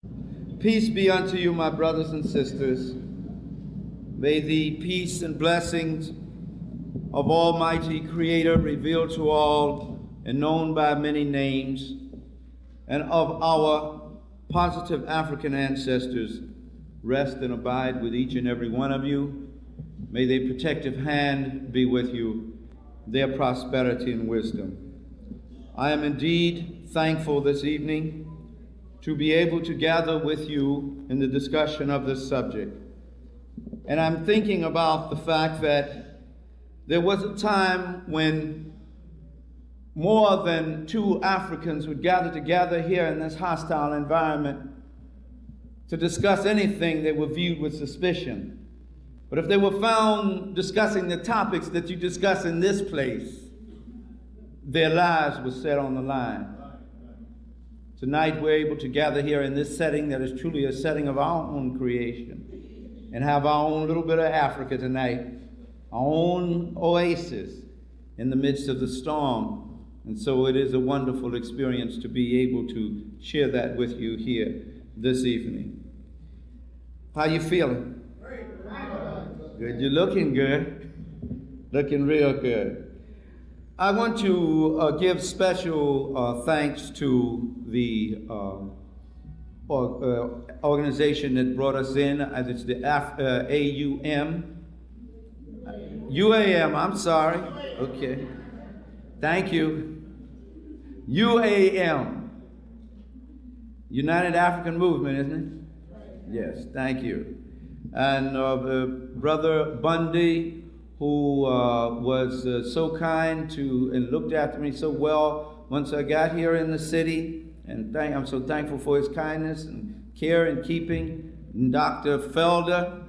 Peace be unto you, my brothers and sisters. May the peace and blessings of Almighty Creator revealed to all and known by many names, and of our positive African ancestors rest and abide with each and every one of you. May their protective hand be with you, their prosperity and wisdom. I am indeed thankful this evening to be able to gather with you in the discussion of this subject. And I'm thinking about the fact that there was a time when more than two Africans would gather together here in this hostile environment to discuss anything they were viewed with suspicion. But if they were found discussing the topics that you discuss in this place, their lives were set on the line. Tonight we're able to gather here in this setting that is truly a setting of our own creation and have our own little bit of Africa tonight, our own oasis in the midst of the storm. And so it is a wonderful experience to be able to share that with you here this evening. How you feeling? Good. You're looking good. Looking real good. I want to give special thanks to the organization that brought us in. It's the UAM, I'm sorry. Okay. Thank you. UAM. United African Movement, isn't it? Yes, thank you. And Brother Bundy, who was so kind to and looked after me so well once I got here in the city. And I'm so thankful for his kindness and care and keeping. And Dr. Felder,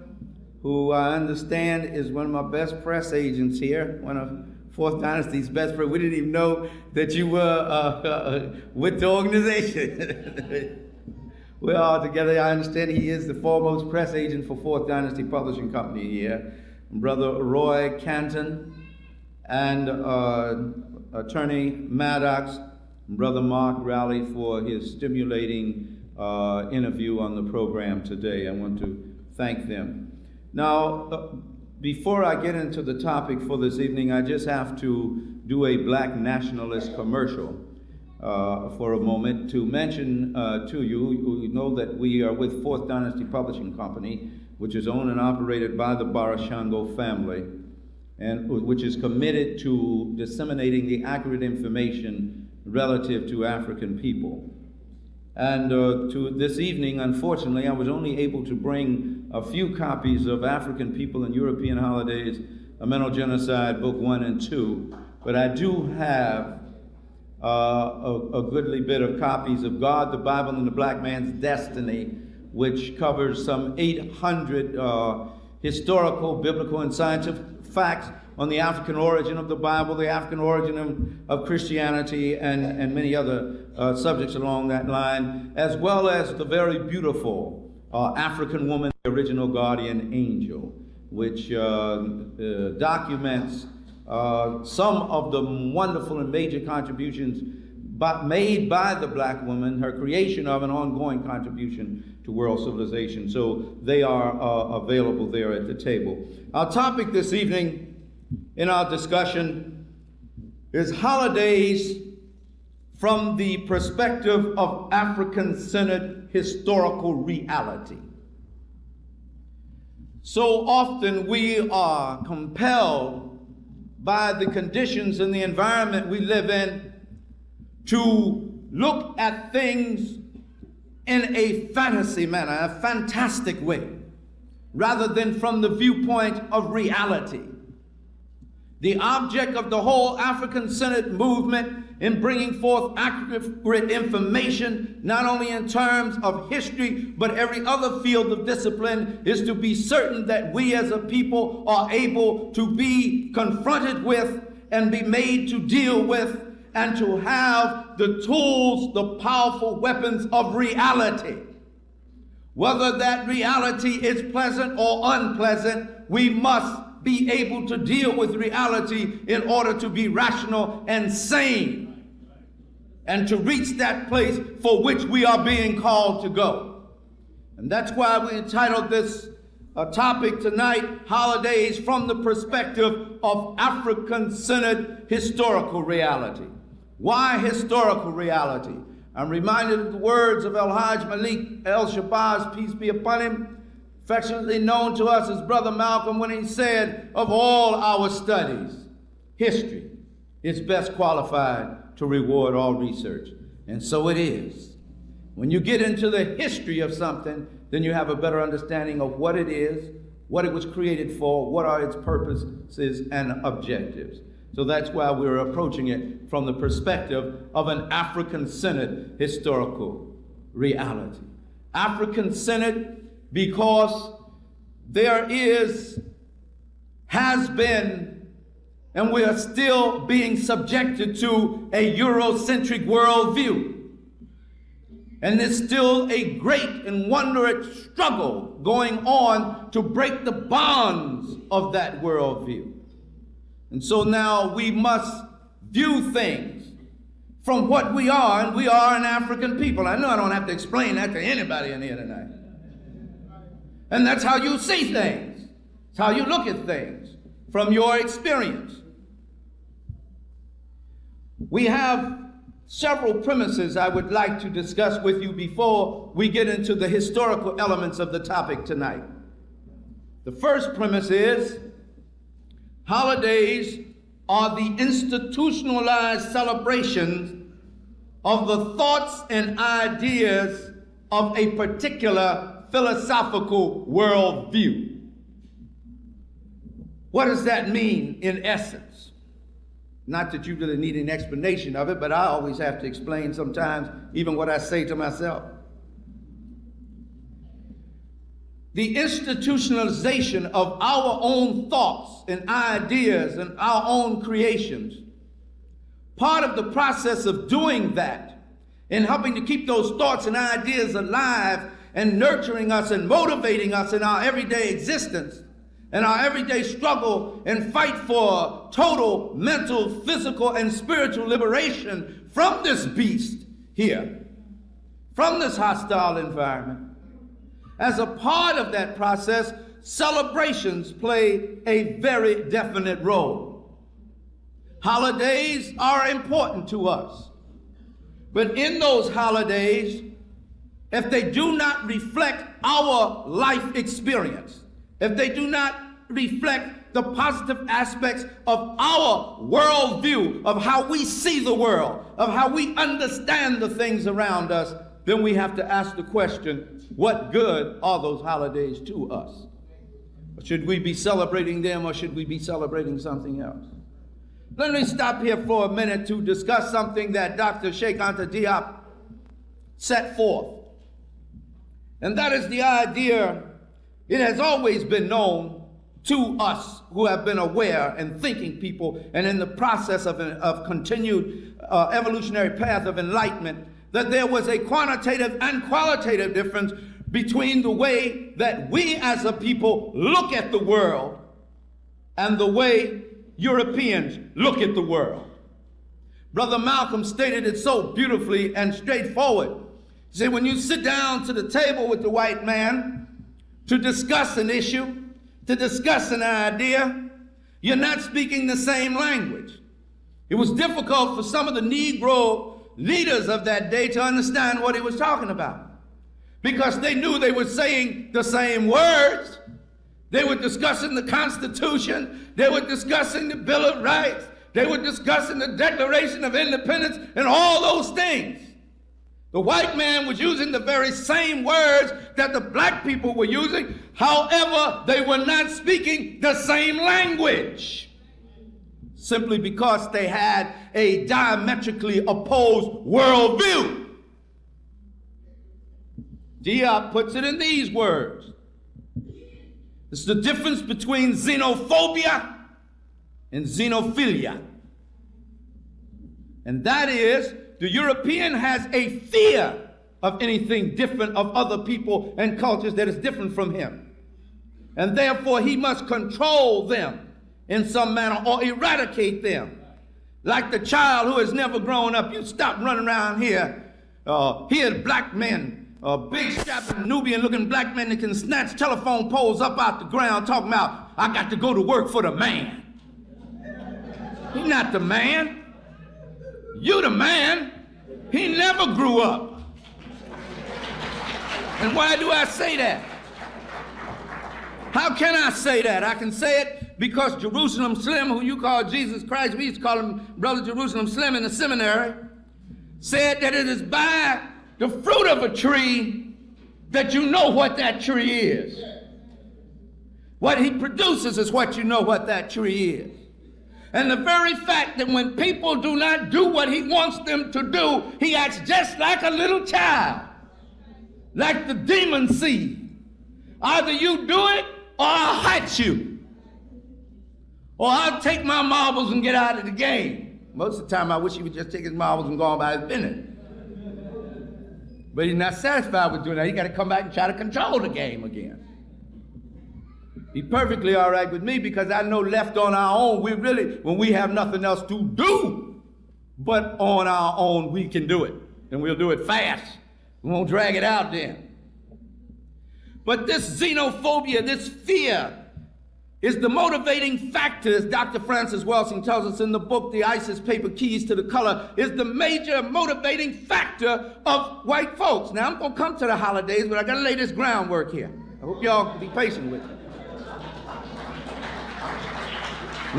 who I understand is one of my best press agents here, one of Fourth Dynasty's best press. We didn't even know that you were with the organization. We're all together. I understand he is the foremost press agent for Fourth Dynasty Publishing Company here. Brother Roy Canton, and Attorney Maddox, and Brother Mark Rowley for his stimulating interview on the program today. I want to thank them. Now, before I get into the topic for this evening, I just have to do a black nationalist commercial for a moment to mention to you, who know that we are with Fourth Dynasty Publishing Company, which is owned and operated by the Barashango family, and which is committed to disseminating the accurate information relative to African people. And to this evening, unfortunately, I was only able to bring a few copies of African People and European Holidays, A Mental Genocide, Book 1 and 2, but I do have a goodly bit of copies of God, the Bible, and the Black Man's Destiny, which covers some 800 historical, biblical, and scientific facts on the African origin of the Bible, the African origin of Christianity, and many other subjects along that line, as well as the very beautiful African woman, the original guardian angel, which documents some of the wonderful and major contributions made by the black woman, her creation of an ongoing contribution to world civilization. So they are available there at the table. Our topic this evening in our discussion is holidays from the perspective of African-centered historical reality. So often we are compelled by the conditions and the environment we live in to look at things in a fantasy manner, a fantastic way, rather than from the viewpoint of reality. The object of the whole African-centered movement in bringing forth accurate information, not only in terms of history, but every other field of discipline, is to be certain that we as a people are able to be confronted with and be made to deal with and to have the tools, the powerful weapons of reality. Whether that reality is pleasant or unpleasant, we must be able to deal with reality in order to be rational and sane and to reach that place for which we are being called to go. And that's why we entitled this topic tonight, Holidays from the Perspective of African-Centered Historical Reality. Why historical reality? I'm reminded of the words of El-Hajj Malik El-Shabazz, peace be upon him, affectionately known to us as Brother Malcolm, when he said, of all our studies, history is best qualified to reward all research. And so it is. When you get into the history of something, then you have a better understanding of what it is, what it was created for, what are its purposes and objectives. So that's why we're approaching it from the perspective of an African-centered historical reality. African-centered because there has been, and we are still being subjected to a Eurocentric worldview. And there's still a great and wondrous struggle going on to break the bonds of that worldview. And so now we must view things from what we are, and we are an African people. I know I don't have to explain that to anybody in here tonight. And that's how you see things. It's how you look at things from your experience. We have several premises I would like to discuss with you before we get into the historical elements of the topic tonight. The first premise is holidays are the institutionalized celebrations of the thoughts and ideas of a particular philosophical worldview. What does that mean in essence? Not that you really need an explanation of it, but I always have to explain sometimes even what I say to myself. The institutionalization of our own thoughts and ideas and our own creations. Part of the process of doing that and helping to keep those thoughts and ideas alive and nurturing us and motivating us in our everyday existence and our everyday struggle and fight for total mental, physical, and spiritual liberation from this beast here, from this hostile environment. As a part of that process, celebrations play a very definite role. Holidays are important to us, but in those holidays, if they do not reflect our life experience, if they do not reflect the positive aspects of our worldview, of how we see the world, of how we understand the things around us, then we have to ask the question, what good are those holidays to us? Should we be celebrating them, or should we be celebrating something else? Let me stop here for a minute to discuss something that Dr. Cheikh Anta Diop set forth. And that is the idea, it has always been known to us who have been aware and thinking people and in the process of continued evolutionary path of enlightenment, that there was a quantitative and qualitative difference between the way that we as a people look at the world and the way Europeans look at the world. Brother Malcolm stated it so beautifully and straightforward. He said, when you sit down to the table with the white man to discuss an issue, to discuss an idea, you're not speaking the same language. It was difficult for some of the Negro leaders of that day to understand what he was talking about, because they knew they were saying the same words. They were discussing the Constitution, they were discussing the Bill of Rights, they were discussing the Declaration of Independence and all those things. The white man was using the very same words that the black people were using. However, they were not speaking the same language, simply because they had a diametrically opposed worldview. Diop puts it in these words. It's the difference between xenophobia and xenophilia. And that is, the European has a fear of anything different, of other people and cultures that is different from him. And therefore he must control them in some manner or eradicate them. Like the child who has never grown up. You stop running around here, black men big strapping Nubian looking black men that can snatch telephone poles up out the ground talking about, I got to go to work for the man. He's not the man. You the man. He never grew up. And why do I say that? How can I say that? I can say it because Jerusalem Slim, who you call Jesus Christ, we used to call him Brother Jerusalem Slim in the seminary, said that it is by the fruit of a tree that you know what that tree is. What he produces is what you know what that tree is. And the very fact that when people do not do what he wants them to do, he acts just like a little child, like the demon seed. Either you do it or I'll hurt you. Or I'll take my marbles and get out of the game. Most of the time I wish he would just take his marbles and go on by his business. But he's not satisfied with doing that. He got to come back and try to control the game again. He's perfectly all right with me because I know left on our own, we really, when we have nothing else to do, but on our own, we can do it. And we'll do it fast. We won't drag it out then. But this xenophobia, this fear, is the motivating factor, as Dr. Francis Welsing tells us in the book, The ISIS Paper Keys to the Color, is the major motivating factor of white folks. Now, I'm going to come to the holidays, but I got to lay this groundwork here. I hope y'all can be patient with me.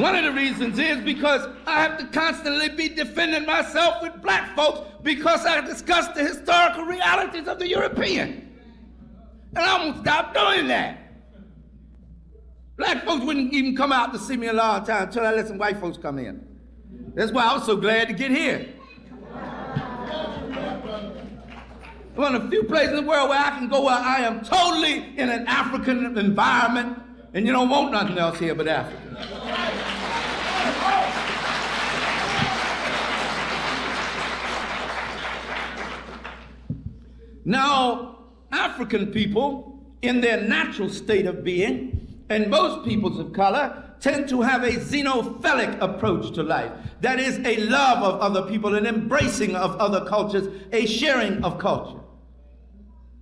One of the reasons is because I have to constantly be defending myself with black folks because I discuss the historical realities of the European. And I'm going to stop doing that. Black folks wouldn't even come out to see me a long time until I let some white folks come in. That's why I was so glad to get here. One of the few places in the world where I can go where I am totally in an African environment, and you don't want nothing else here but Africa. Now, African people, in their natural state of being, and most peoples of color, tend to have a xenophilic approach to life. That is a love of other people, an embracing of other cultures, a sharing of culture.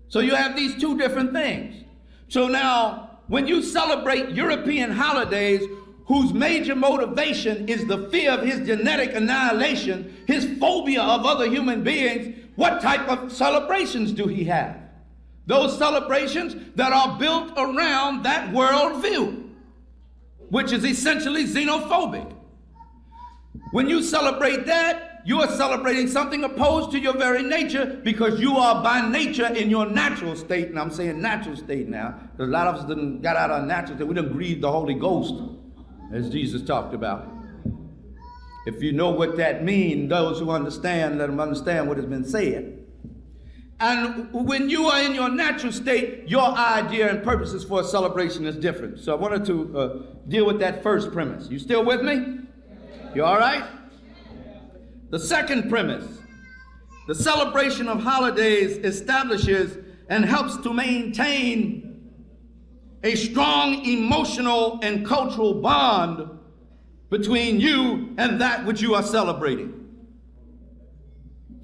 So you have these two different things. So now, when you celebrate European holidays, whose major motivation is the fear of his genetic annihilation, his phobia of other human beings, what type of celebrations do he have? Those celebrations that are built around that worldview, which is essentially xenophobic. When you celebrate that, you are celebrating something opposed to your very nature because you are by nature in your natural state, and I'm saying natural state now, because a lot of us didn't got out of our natural state. We didn't grieve the Holy Ghost, as Jesus talked about. If you know what that means, those who understand, let them understand what has been said. And when you are in your natural state, your idea and purposes for a celebration is different. So I wanted to deal with that first premise. You still with me? You all right? The second premise, the celebration of holidays establishes and helps to maintain a strong emotional and cultural bond between you and that which you are celebrating.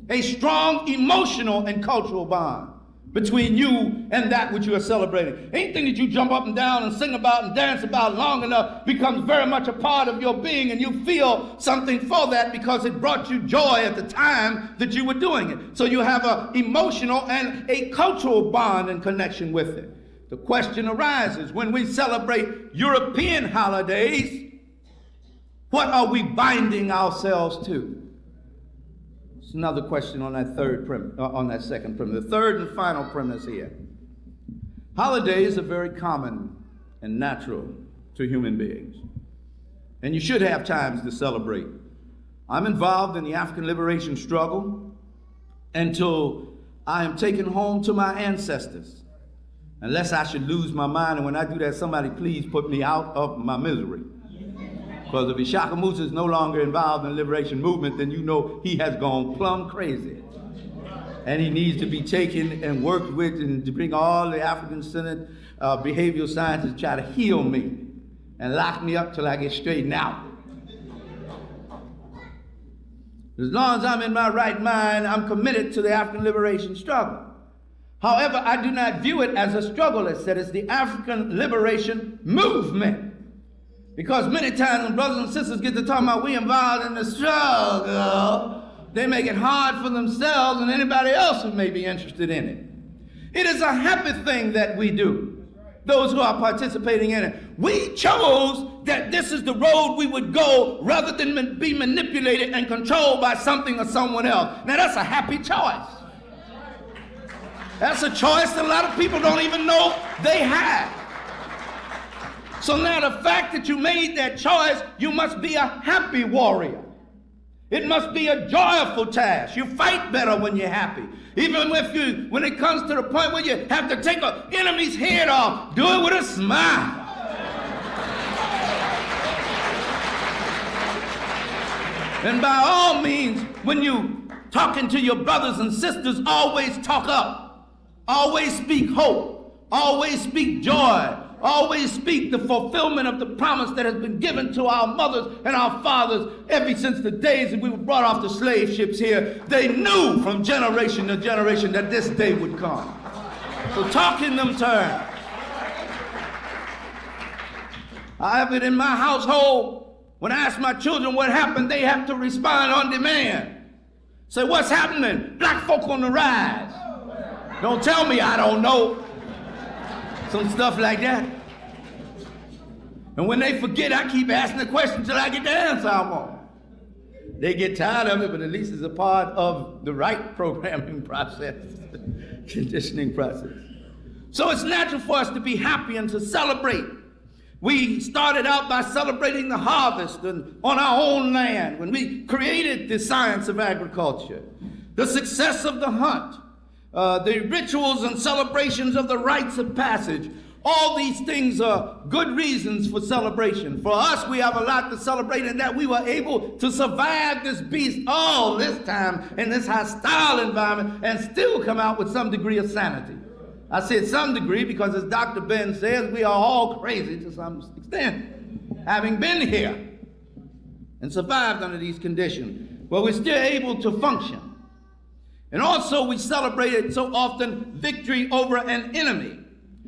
A strong emotional and cultural bond between you and that which you are celebrating. Anything that you jump up and down and sing about and dance about long enough becomes very much a part of your being, and you feel something for that because it brought you joy at the time that you were doing it. So you have an emotional and a cultural bond and connection with it. The question arises, when we celebrate European holidays, what are we binding ourselves to? It's another question on that second premise. The third and final premise here. Holidays are very common and natural to human beings. And you should have times to celebrate. I'm involved in the African liberation struggle until I am taken home to my ancestors. Unless I should lose my mind, and when I do that, somebody please put me out of my misery. Because if Ishakamusa is no longer involved in the liberation movement, then you know he has gone plumb crazy. And he needs to be taken and worked with and to bring all the African-centered behavioral scientists to try to heal me and lock me up till I get straightened out. As long as I'm in my right mind, I'm committed to the African liberation struggle. However, I do not view it as a struggle. It said it's the African liberation movement. Because many times when brothers and sisters get to talking about we involved in the struggle, they make it hard for themselves and anybody else who may be interested in it. It is a happy thing that we do, those who are participating in it. We chose that this is the road we would go rather than be manipulated and controlled by something or someone else. Now that's a happy choice. That's a choice that a lot of people don't even know they have. So now the fact that you made that choice, you must be a happy warrior. It must be a joyful task. You fight better when you're happy. Even when it comes to the point where you have to take an enemy's head off, do it with a smile. And by all means, when you talking to your brothers and sisters, always talk up. Always speak hope. Always speak joy. Always speak the fulfillment of the promise that has been given to our mothers and our fathers ever since the days that we were brought off the slave ships here. They knew from generation to generation that this day would come. So talk in them terms. I have it in my household. When I ask my children what happened, they have to respond on demand. Say, what's happening? Black folk on the rise. Don't tell me I don't know. Some stuff like that. And when they forget, I keep asking the question until I get the answer I want. They get tired of it, but at least it's a part of the right programming process, conditioning process. So it's natural for us to be happy and to celebrate. We started out by celebrating the harvest on our own land when we created the science of agriculture, the success of the hunt, the rituals and celebrations of the rites of passage. All these things are good reasons for celebration. For us, we have a lot to celebrate in that we were able to survive this beast all this time in this hostile environment and still come out with some degree of sanity. I said some degree because, as Dr. Ben says, we are all crazy to some extent, having been here and survived under these conditions. But we're still able to function. And also we celebrated so often victory over an enemy.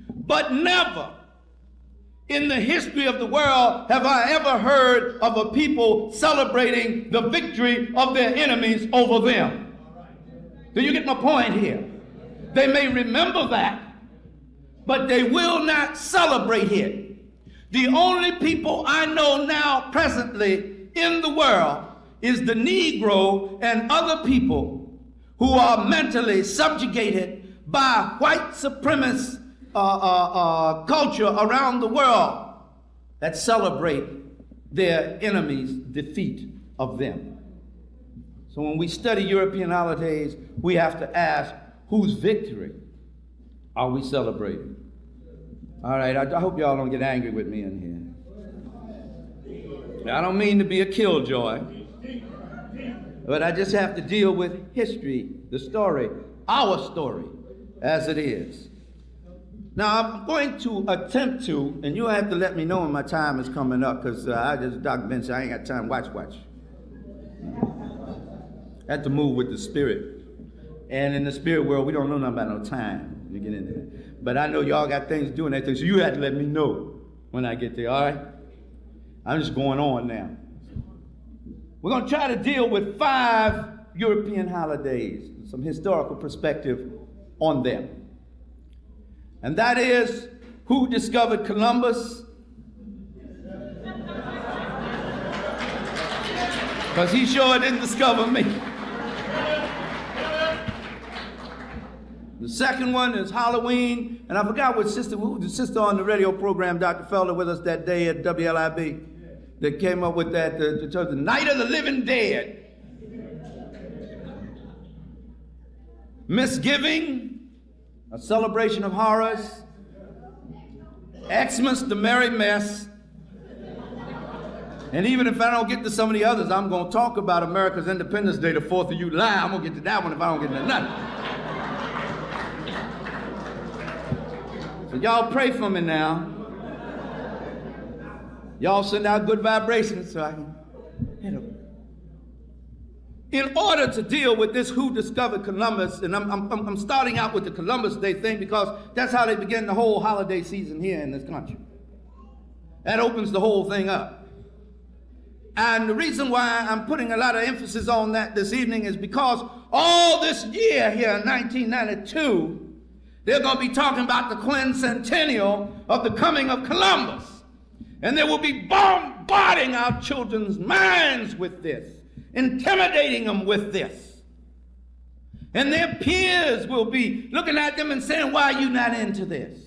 But never in the history of the world have I ever heard of a people celebrating the victory of their enemies over them. Do you get my point here? They may remember that, but they will not celebrate it. The only people I know now presently in the world is the Negro and other people who are mentally subjugated by white supremacist culture around the world that celebrate their enemies' defeat of them. So when we study European holidays, we have to ask, whose victory are we celebrating? All right, I hope y'all don't get angry with me in here. I don't mean to be a killjoy, but I just have to deal with history, the story, our story, as it is. Now, I'm going to attempt to, and you'll have to let me know when my time is coming up, because Dr. Ben said, I ain't got time, watch. I have to move with the spirit. And in the spirit world, we don't know nothing about no time to get in there. But I know y'all got things doing that thing, so you have to let me know when I get there, all right? I'm just going on now. We're going to try to deal with 5 European holidays, some historical perspective on them. And that is, who discovered Columbus? Because he sure didn't discover me. The second one is Halloween, and I forgot what sister, who was the sister on the radio program, Dr. Felder, with us that day at WLIB, that came up with that, the Night of the Living Dead. Misgiving, a celebration of horrors. Xmas, the merry mess. And even if I don't get to some of the others, I'm going to talk about America's Independence Day, the 4th of July. I'm going to get to that one if I don't get to nothing. So y'all pray for me now. Y'all send out good vibrations so I can hit them. in order to deal with this who discovered Columbus, and I'm starting out with the Columbus Day thing because that's how they begin the whole holiday season here in this country. That opens the whole thing up. And the reason why I'm putting a lot of emphasis on that this evening is because all this year here in 1992, they're going to be talking about the quincentennial of the coming of Columbus. And they will be bombarding our children's minds with this, intimidating them with this. And their peers will be looking at them and saying, why are you not into this?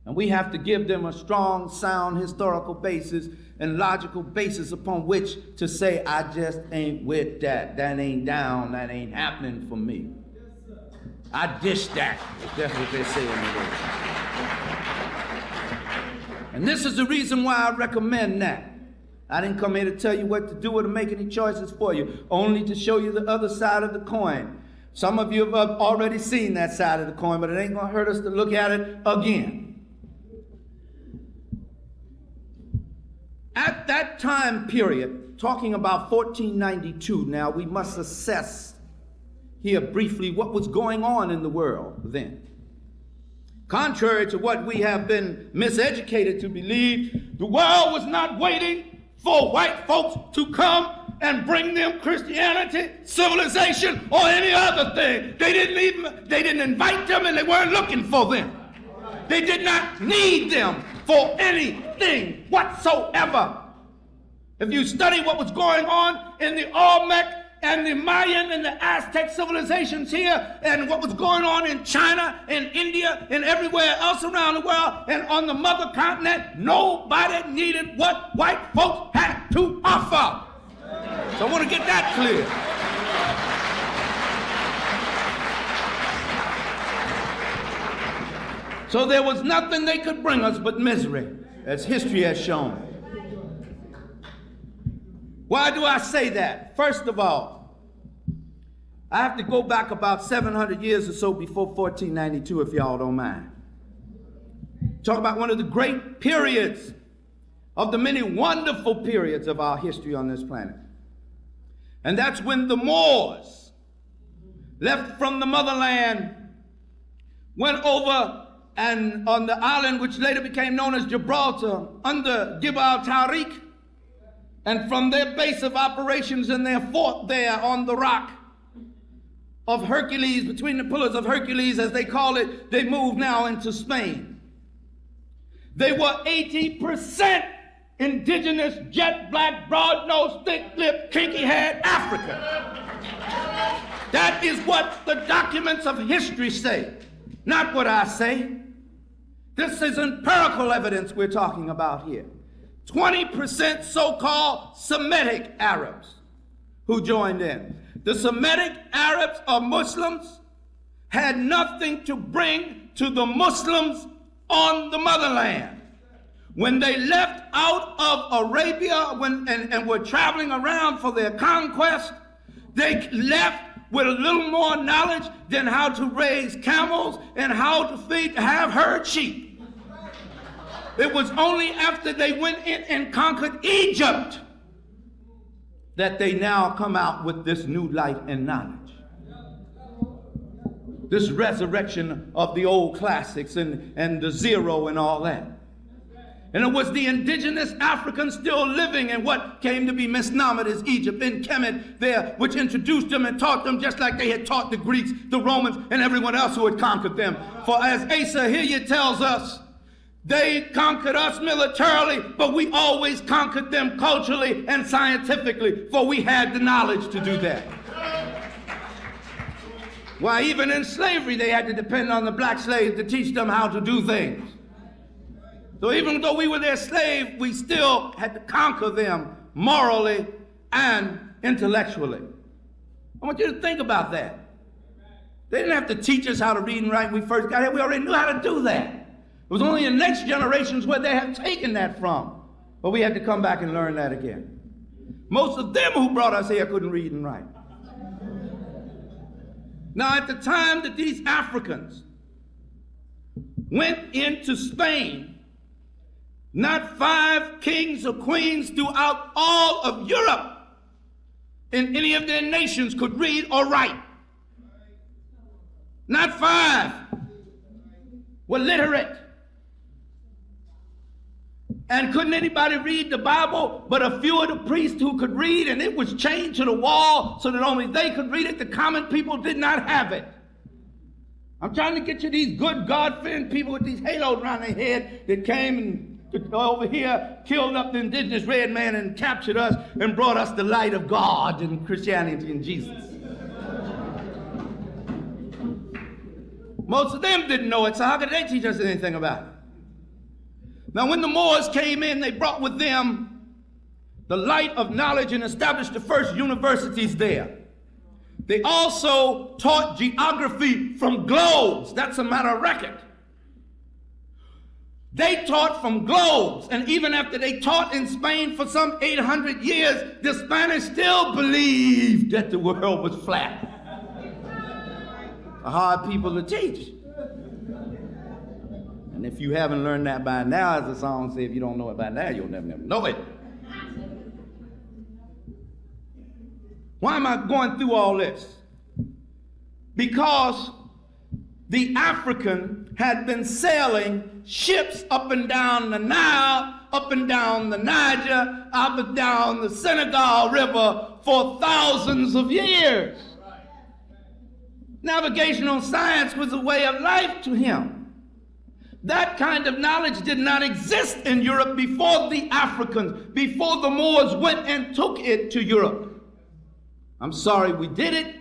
And we have to give them a strong, sound historical basis and logical basis upon which to say, I just ain't with that. That ain't down. That ain't happening for me. I dish that. That's what they say in the word. And this is the reason why I recommend that. I didn't come here to tell you what to do or to make any choices for you, only to show you the other side of the coin. Some of you have already seen that side of the coin, but it ain't going to hurt us to look at it again. At that time period, talking about 1492 now, we must assess here briefly what was going on in the world then. Contrary to what we have been miseducated to believe, the world was not waiting for white folks to come and bring them Christianity, civilization, or any other thing. They didn't invite them, and they weren't looking for them. They did not need them for anything whatsoever. If you study what was going on in the Olmec and the Mayan and the Aztec civilizations here, and what was going on in China and India and everywhere else around the world and on the mother continent, nobody needed what white folks had to offer. So I want to get that clear. So there was nothing they could bring us but misery, as history has shown. Why do I say that? First of all, I have to go back about 700 years or so before 1492, if y'all don't mind. Talk about one of the great periods of the many wonderful periods of our history on this planet. And that's when the Moors left from the motherland, went over and on the island which later became known as Gibraltar under Gibraltar al-Tariq, and from their base of operations and their fort there on the rock of Hercules, between the pillars of Hercules as they call it, they moved now into Spain. They were 80% indigenous, jet black, broad-nosed, thick-lipped, kinky-haired Africa. That is what the documents of history say, not what I say. This is empirical evidence we're talking about here. 20% so-called Semitic Arabs who joined in. The Semitic Arabs or Muslims had nothing to bring to the Muslims on the motherland. When they left out of Arabia and were traveling around for their conquest, they left with a little more knowledge than how to raise camels and how to have herd sheep. It was only after they went in and conquered Egypt that they now come out with this new light and knowledge. This resurrection of the old classics and the zero and all that. And it was the indigenous Africans still living in what came to be misnomered as Egypt, in Kemet there, which introduced them and taught them just like they had taught the Greeks, the Romans, and everyone else who had conquered them. For as Asa Hilliard tells us, they conquered us militarily, but we always conquered them culturally and scientifically, for we had the knowledge to do that. Why, even in slavery, they had to depend on the black slaves to teach them how to do things. So even though we were their slave, we still had to conquer them morally and intellectually. I want you to think about that. They didn't have to teach us how to read and write when we first got here. We already knew how to do that. It was only the next generations where they have taken that from. But we had to come back and learn that again. Most of them who brought us here couldn't read and write. Now, at the time that these Africans went into Spain, not 5 kings or queens throughout all of Europe in any of their nations could read or write. Not 5 were literate. And couldn't anybody read the Bible but a few of the priests who could read, and it was chained to the wall so that only they could read it. The common people did not have it. I'm trying to get you these good God-fearing people with these halos around their head that came and over here killed up the indigenous red man and captured us and brought us the light of God and Christianity and Jesus. Most of them didn't know it, so how could they teach us anything about it? Now, when the Moors came in, they brought with them the light of knowledge and established the first universities there. They also taught geography from globes. That's a matter of record. They taught from globes, and even after they taught in Spain for some 800 years, the Spanish still believed that the world was flat. Hard people to teach. And if you haven't learned that by now, as the song says, if you don't know it by now, you'll never know it. Why am I going through all this? Because the African had been sailing ships up and down the Nile, up and down the Niger, up and down the Senegal River for thousands of years. Navigational science was a way of life to him. That kind of knowledge did not exist in Europe before the Africans, before the Moors went and took it to Europe. I'm sorry we did it,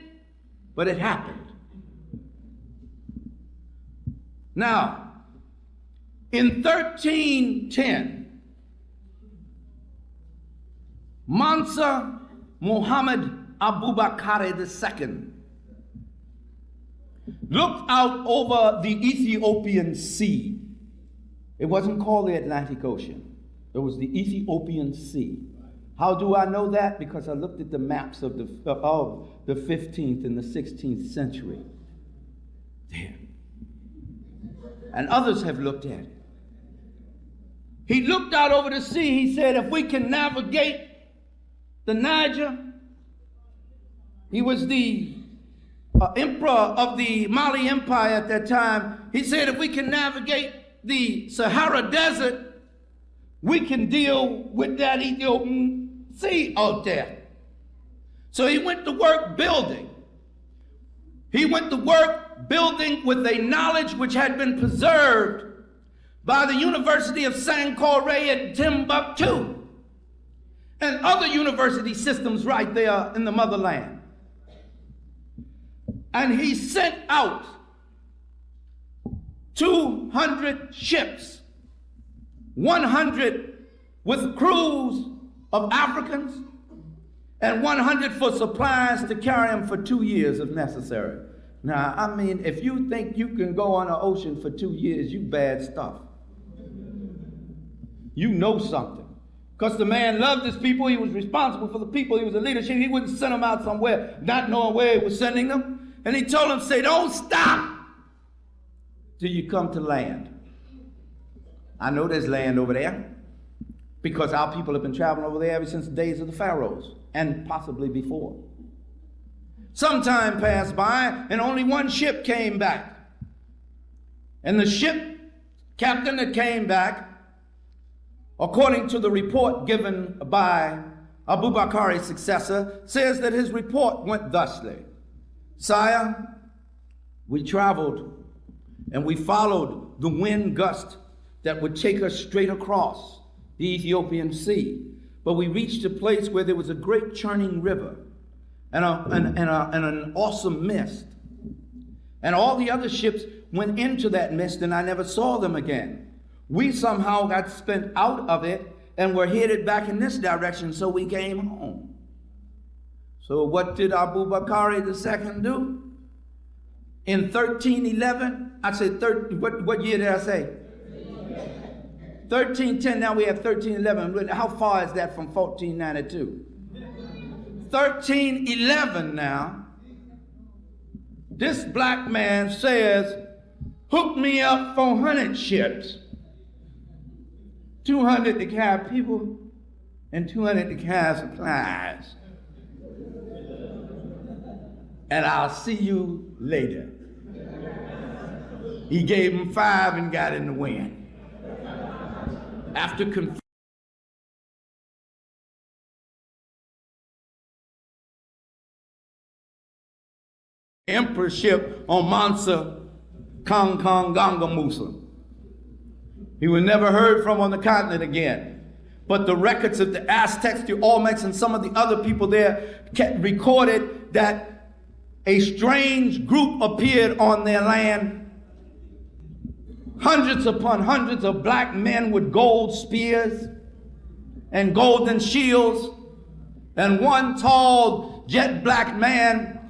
but it happened. Now, in 1310, Mansa Muhammad Abubakar II looked out over the Ethiopian Sea. It wasn't called the Atlantic Ocean. It was the Ethiopian Sea. How do I know that? Because I looked at the maps of the 15th and the 16th century. There. And others have looked at it. He looked out over the sea. He said, if we can navigate the Niger, he was the emperor of the Mali Empire at that time. He said, if we can navigate the Sahara Desert, we can deal with that Ethiopian Sea out there. So he went to work building. He went to work building with a knowledge which had been preserved by the University of Sankore at Timbuktu and other university systems right there in the motherland. And he sent out 200 ships, 100 with crews of Africans, and 100 for supplies to carry them for 2 years if necessary. Now, I mean, if you think you can go on the ocean for 2 years, you bad stuff. You know something. Because the man loved his people, he was responsible for the people, he was a leadership, he wouldn't send them out somewhere not knowing where he was sending them. And he told them, say, don't stop till you come to land. I know there's land over there because our people have been traveling over there ever since the days of the pharaohs and possibly before. Some time passed by and only one ship came back. And the ship captain that came back, according to the report given by Abubakar's successor, says that his report went thusly. Sire, we traveled and we followed the wind gust that would take us straight across the Ethiopian Sea. But we reached a place where there was a great churning river and an awesome mist. And all the other ships went into that mist and I never saw them again. We somehow got spent out of it and were headed back in this direction, so we came home. So what did Abubakar II do? In 1311, I said, what year did I say? 1310, now we have 1311. How far is that from 1492? 1311 now. This black man says, hook me up 400 ships. 200 to carry people and 200 to carry supplies. and I'll see you later. He gave him 5 and got in the wind. After emperorship on Mansa Ishakamusa. He was never heard from on the continent again. But the records of the Aztecs, the Olmecs, and some of the other people there recorded that a strange group appeared on their land. Hundreds upon hundreds of black men with gold spears and golden shields, and one tall jet black man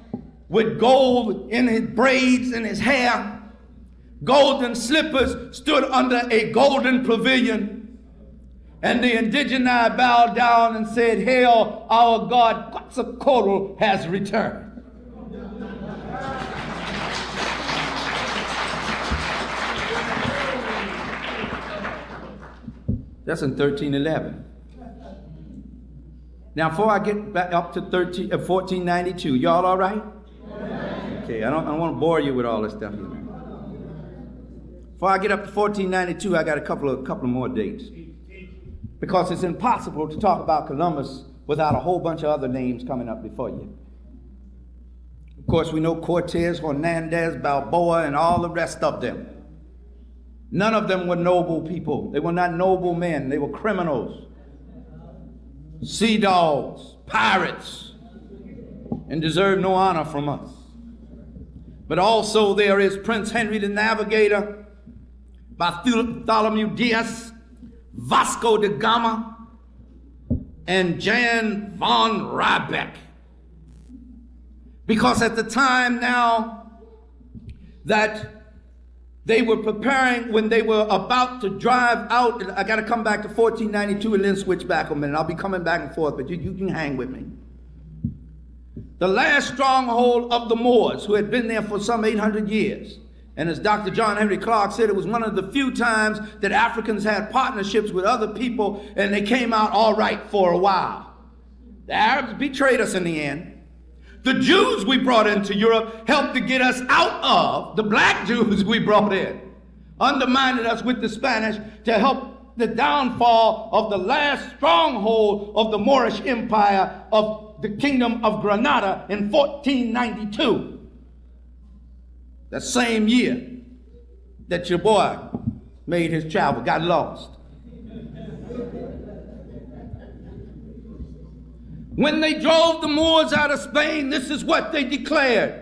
with gold in his braids in his hair, golden slippers, stood under a golden pavilion. And the indigeni bowed down and said, "Hail, our God, Quetzalcoatl has returned." That's in 1311. Now, before I get back up to 1492, y'all all right? Okay, I don't want to bore you with all this stuff here. Before I get up to 1492, I got a couple of more dates. Because it's impossible to talk about Columbus without a whole bunch of other names coming up before you. Of course, we know Cortez, Hernandez, Balboa, and all the rest of them. None of them were noble people. They were not noble men. They were criminals, sea dogs, pirates, and deserve no honor from us. But also there is Prince Henry the Navigator, Bartholomew Diaz, Vasco da Gama, and Jan von Riebeck. Because at the time now that they were preparing, when they were about to drive out, I got to come back to 1492 and then switch back a minute. I'll be coming back and forth, but you can hang with me. The last stronghold of the Moors, who had been there for some 800 years. And as Dr. John Henry Clark said, it was one of the few times that Africans had partnerships with other people and they came out all right for a while. The Arabs betrayed us in the end. The Jews we brought into Europe helped to get us out of, the black Jews we brought in, undermined us with the Spanish to help the downfall of the last stronghold of the Moorish Empire of the Kingdom of Granada in 1492. That same year that your boy made his travel, got lost. When they drove the Moors out of Spain, this is what they declared: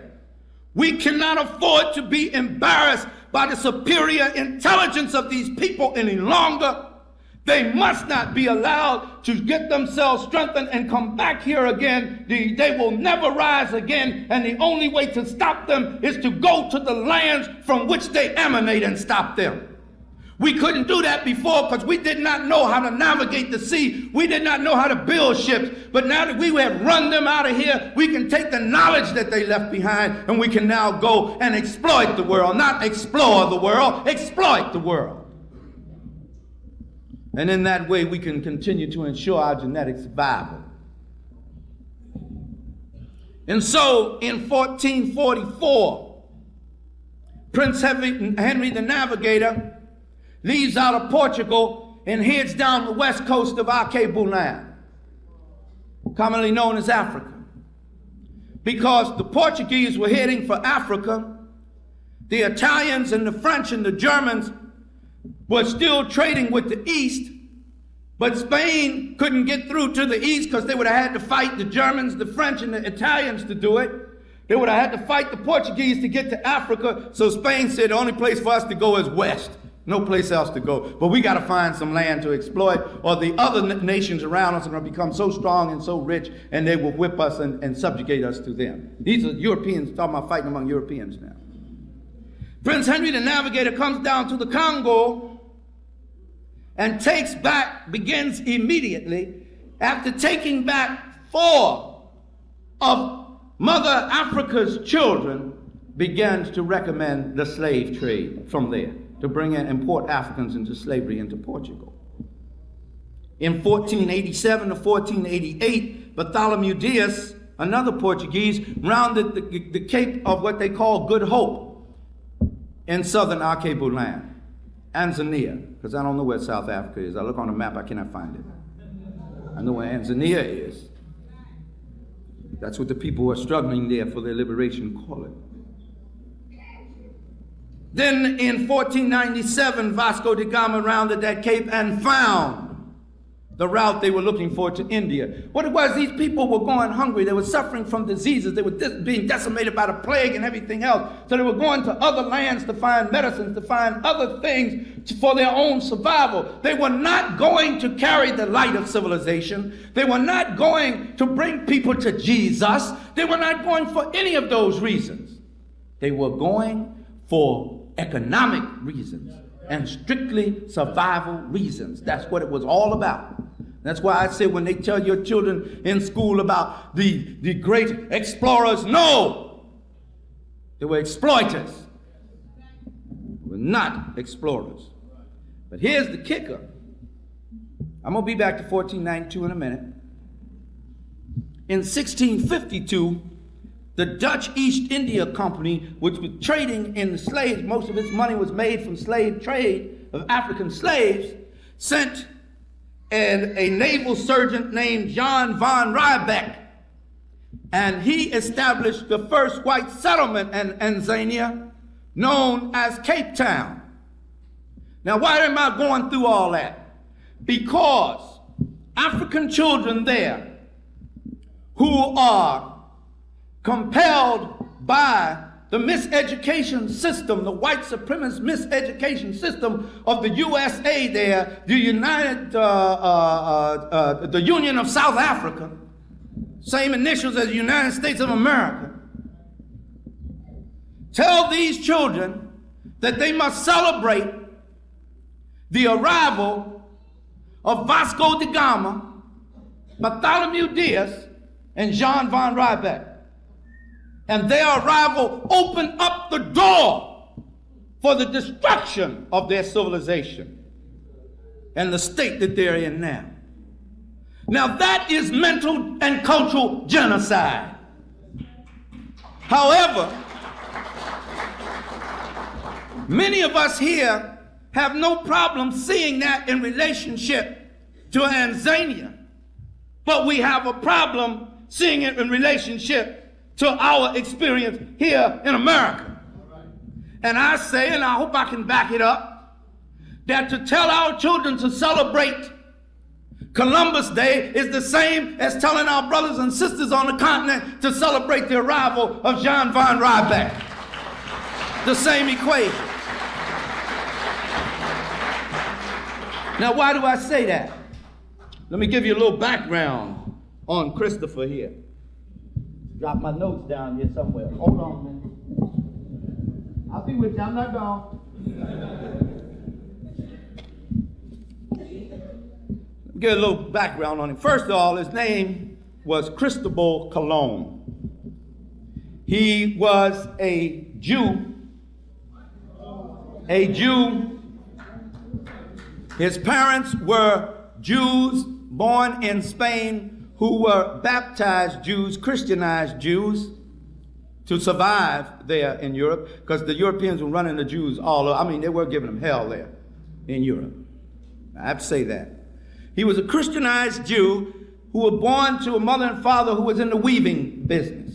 "We cannot afford to be embarrassed by the superior intelligence of these people any longer. They must not be allowed to get themselves strengthened and come back here again. They will never rise again, and the only way to stop them is to go to the lands from which they emanate and stop them." We couldn't do that before because we did not know how to navigate the sea. We did not know how to build ships. But now that we have run them out of here, we can take the knowledge that they left behind and we can now go and exploit the world. Not explore the world, exploit the world. And in that way, we can continue to ensure our genetic survival. And so, in 1444, Prince Henry the Navigator leaves out of Portugal and heads down the west coast of Arquebulan, commonly known as Africa. Because the Portuguese were heading for Africa, the Italians and the French and the Germans were still trading with the East, but Spain couldn't get through to the East because they would have had to fight the Germans, the French, and the Italians to do it. They would have had to fight the Portuguese to get to Africa, so Spain said the only place for us to go is west. No place else to go. But we got to find some land to exploit, or the other nations around us are going to become so strong and so rich, and they will whip us and subjugate us to them. These are Europeans, talking about fighting among Europeans now. Prince Henry the Navigator comes down to the Congo and begins immediately, after taking back 4 of Mother Africa's children, begins to recommend the slave trade from there, to bring and import Africans into slavery into Portugal. In 1487 to 1488, Bartholomew Diaz another Portuguese, rounded the Cape of what they call Good Hope in southern Archipelago land, Tanzania, because I don't know where South Africa is. I look on the map, I cannot find it. I know where Tanzania is. That's what the people who are struggling there for their liberation call it. Then in 1497, Vasco da Gama rounded that cape and found the route they were looking for to India. What it was, these people were going hungry. They were suffering from diseases. They were being decimated by the plague and everything else. So they were going to other lands to find medicines, to find other things for their own survival. They were not going to carry the light of civilization. They were not going to bring people to Jesus. They were not going for any of those reasons. They were going for economic reasons and strictly survival reasons. That's what it was all about. That's why I say when they tell your children in school about the great explorers, no, they were exploiters. They were not explorers. But here's the kicker. I'm going to be back to 1492 in a minute. In 1652, the Dutch East India Company, which was trading in the slaves, most of its money was made from slave trade of African slaves, sent a naval surgeon named Jan van Riebeck, and he established the first white settlement in Tanzania, known as Cape Town. Now, why am I going through all that? Because African children there who are compelled by the miseducation system, the white supremacist miseducation system of the USA there, the Union of South Africa, same initials as the United States of America, tell these children that they must celebrate the arrival of Vasco da Gama, Bartholomew Diaz, and Jan van Riebeck. And their arrival opened up the door for the destruction of their civilization and the state that they're in now. Now that is mental and cultural genocide. However, many of us here have no problem seeing that in relationship to Tanzania, but we have a problem seeing it in relationship to our experience here in America. And I say, and I hope I can back it up, that to tell our children to celebrate Columbus Day is the same as telling our brothers and sisters on the continent to celebrate the arrival of Jan van Riebeck. The same equation. Now, why do I say that? Let me give you a little background on Christopher here. Drop my notes down here somewhere. Hold on a minute. I'll be with you. I'm not gone. Get a little background on him. First of all, his name was Cristobal Colon. He was a Jew. A Jew. His parents were Jews born in Spain who were baptized Jews, Christianized Jews, to survive there in Europe, because the Europeans were running the Jews all over. I mean, they were giving them hell there in Europe. I have to say that. He was a Christianized Jew who was born to a mother and father who was in the weaving business.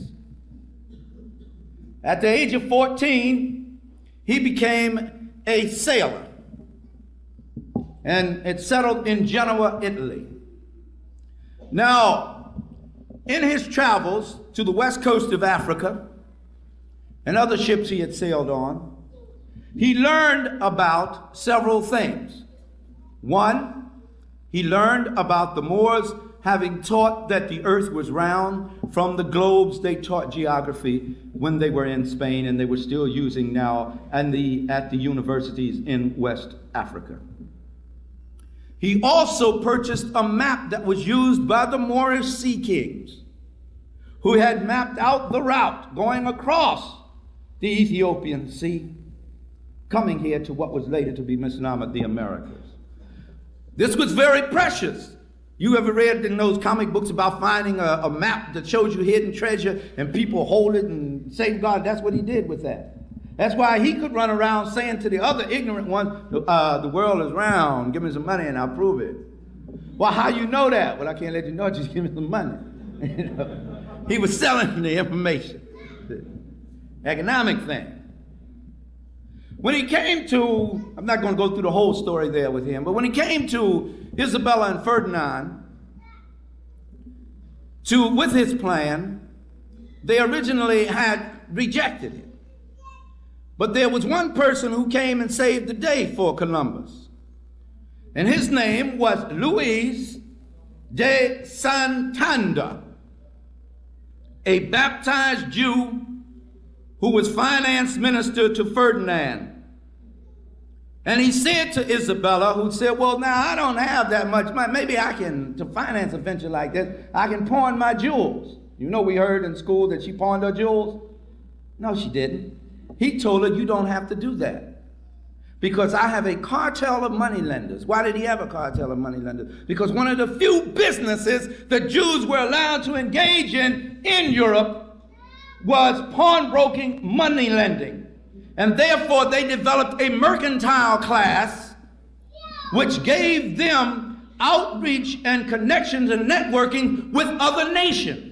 At the age of 14, he became a sailor, and it settled in Genoa, Italy. Now, in his travels to the west coast of Africa and other ships he had sailed on, he learned about several things. One, he learned about the Moors having taught that the earth was round from the globes they taught geography when they were in Spain, and they were still using now at the universities in West Africa. He also purchased a map that was used by the Moorish sea kings, who had mapped out the route going across the Ethiopian Sea, coming here to what was later to be misnomed the Americas. This was very precious You ever read in those comic books about finding a map that shows you hidden treasure and people hold it and save God? That's what he did with that. That's why he could run around saying to the other ignorant ones, the world is round, give me some money and I'll prove it. Well, how you know that? Well, I can't let you know, just give me some money. He was selling the information. The economic thing. When he came to, I'm not going to go through the whole story there with him, but when he came to Isabella and Ferdinand with his plan, they originally had rejected him. But there was one person who came and saved the day for Columbus. And his name was Luis de Santander, a baptized Jew who was finance minister to Ferdinand. And he said to Isabella, who said, well, now I don't have that much money. Maybe I can, to finance a venture like this, I can pawn my jewels. You know, we heard in school that she pawned her jewels? No, she didn't. He told her, you don't have to do that, because I have a cartel of moneylenders. Why did he have a cartel of moneylenders? Because one of the few businesses that Jews were allowed to engage in Europe was pawnbroking, money lending. And therefore they developed a mercantile class which gave them outreach and connections and networking with other nations.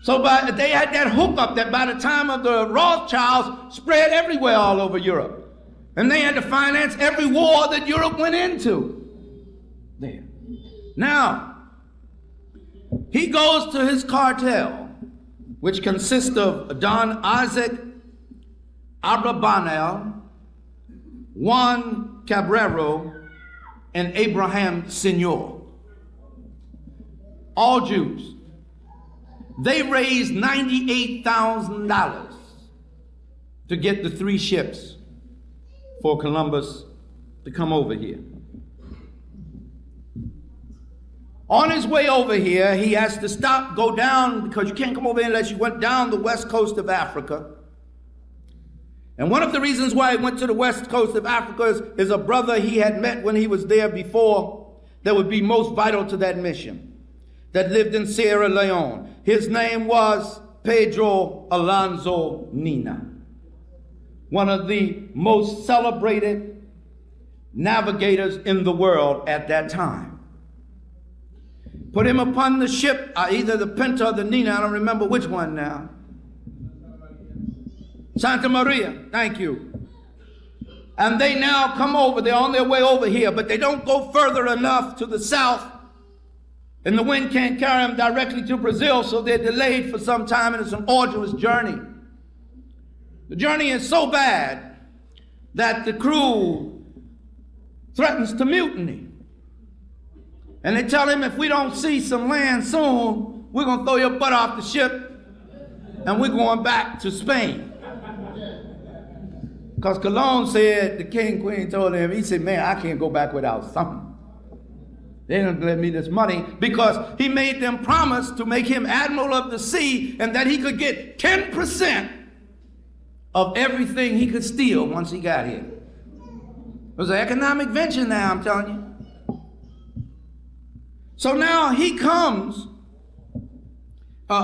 So they had that hookup that by the time of the Rothschilds spread everywhere all over Europe. And they had to finance every war that Europe went into. There. Now, he goes to his cartel, which consists of Don Isaac Abrabanel, Juan Cabrero, and Abraham Senor. All Jews. They raised $98,000 to get the 3 ships for Columbus to come over here. On his way over here, he has to stop, go down, because you can't come over here unless you went down the west coast of Africa. And one of the reasons why he went to the west coast of Africa is a brother he had met when he was there before that would be most vital to that mission, that lived in Sierra Leone. His name was Pedro Alonso Nina, one of the most celebrated navigators in the world at that time. Put him upon the ship, either the Pinta or the Nina, I don't remember which one now. Santa Maria, thank you. And they now come over, they're on their way over here, but they don't go further enough to the south, and the wind can't carry them directly to Brazil, so they're delayed for some time, and it's an arduous journey. The journey is so bad that the crew threatens to mutiny. And they tell him, if we don't see some land soon, we're going to throw your butt off the ship and we're going back to Spain. Because Colon said, the king, queen told him, he said, man, I can't go back without something. They didn't give me this money, because he made them promise to make him admiral of the sea and that he could get 10% of everything he could steal once he got here. It was an economic venture now, I'm telling you. So now he comes,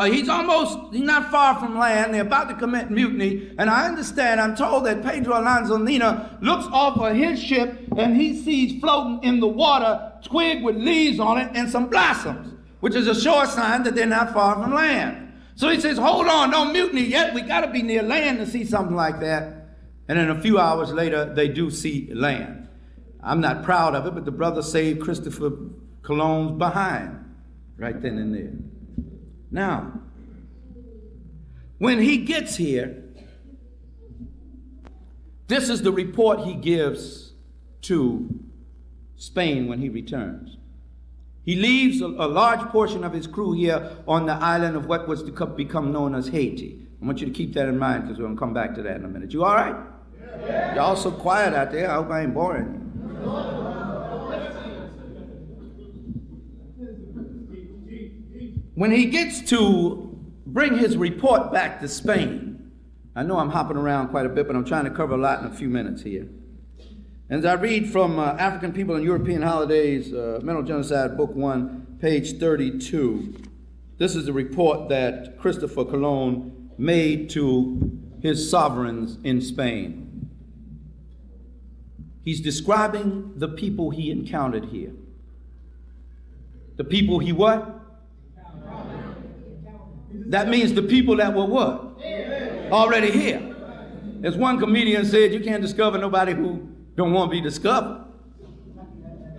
he's not far from land, they're about to commit mutiny, and I understand, I'm told that Pedro Alonso Nina looks off of his ship and he sees floating in the water twig with leaves on it and some blossoms, which is a sure sign that they're not far from land. So he says, hold on, don't mutiny yet, we gotta be near land to see something like that. And then a few hours later, they do see land. I'm not proud of it, but the brother saved Christopher Colon's behind right then and there. Now, when he gets here, this is the report he gives to Spain when he returns. He leaves a large portion of his crew here on the island of what was to become known as Haiti. I want you to keep that in mind, because we're going to come back to that in a minute. You all right? Yeah. Y'all so quiet out there. I hope I ain't boring you. When he gets to bring his report back to Spain, I know I'm hopping around quite a bit, but I'm trying to cover a lot in a few minutes here. As I read from African People and European Holidays, Mental Genocide, Book 1, page 32, this is a report that Christopher Colon made to his sovereigns in Spain. He's describing the people he encountered here. The people he what? That means the people that were what? Already here. As one comedian said, you can't discover nobody who don't want to be discovered.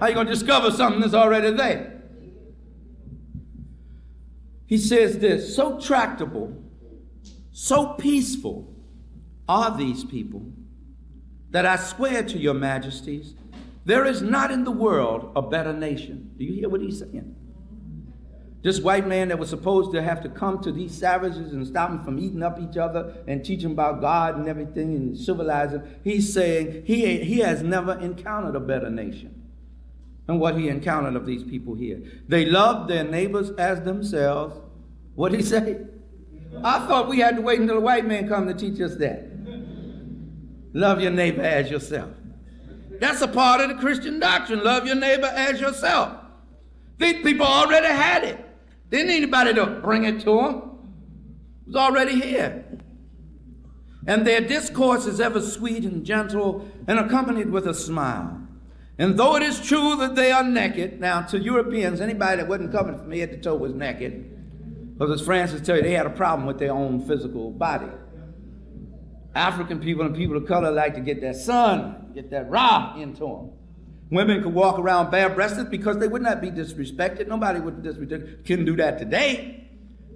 How you going to discover something that's already there? He says this, so tractable, so peaceful are these people that I swear to your majesties, there is not in the world a better nation. Do you hear what he's saying? This white man that was supposed to have to come to these savages and stop them from eating up each other and teach them about God and everything and civilize them, he's saying he has never encountered a better nation than what he encountered of these people here. They loved their neighbors as themselves. What'd he say? I thought we had to wait until a white man come to teach us that. Love your neighbor as yourself. That's a part of the Christian doctrine. Love your neighbor as yourself. These people already had it. Didn't need anybody to bring it to them. It was already here. And their discourse is ever sweet and gentle and accompanied with a smile. And though it is true that they are naked, now to Europeans, anybody that wasn't covered from head to toe was naked, because as Francis tell you, they had a problem with their own physical body. African people and people of color like to get that sun, get that Ra into them. Women could walk around bare-breasted because they would not be disrespected. Nobody would disrespect. Couldn't do that today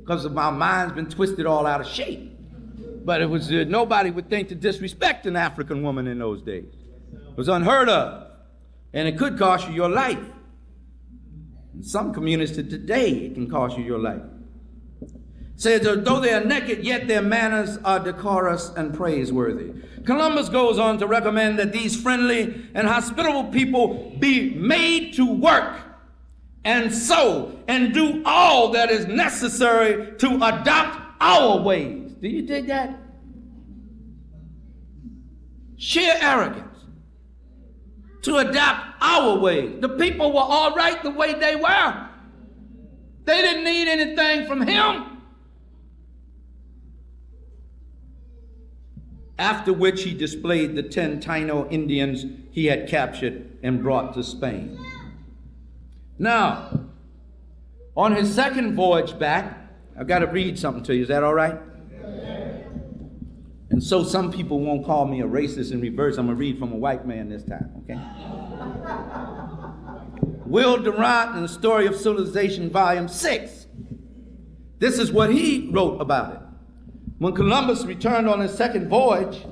because of our mind's been twisted all out of shape. But it was nobody would think to disrespect an African woman in those days. It was unheard of, and it could cost you your life. In some communities today, it can cost you your life. It says, though they are naked, yet their manners are decorous and praiseworthy. Columbus goes on to recommend that these friendly and hospitable people be made to work and sow and do all that is necessary to adopt our ways. Do you dig that? Sheer arrogance. To adopt our ways. The people were all right the way they were. They didn't need anything from him. After which he displayed the 10 Taino Indians he had captured and brought to Spain. Now, on his second voyage back, I've got to read something to you. Is that all right? And so some people won't call me a racist in reverse. I'm going to read from a white man this time, okay? Will Durant in the Story of Civilization, Volume 6. This is what he wrote about it. When Columbus returned on his second voyage,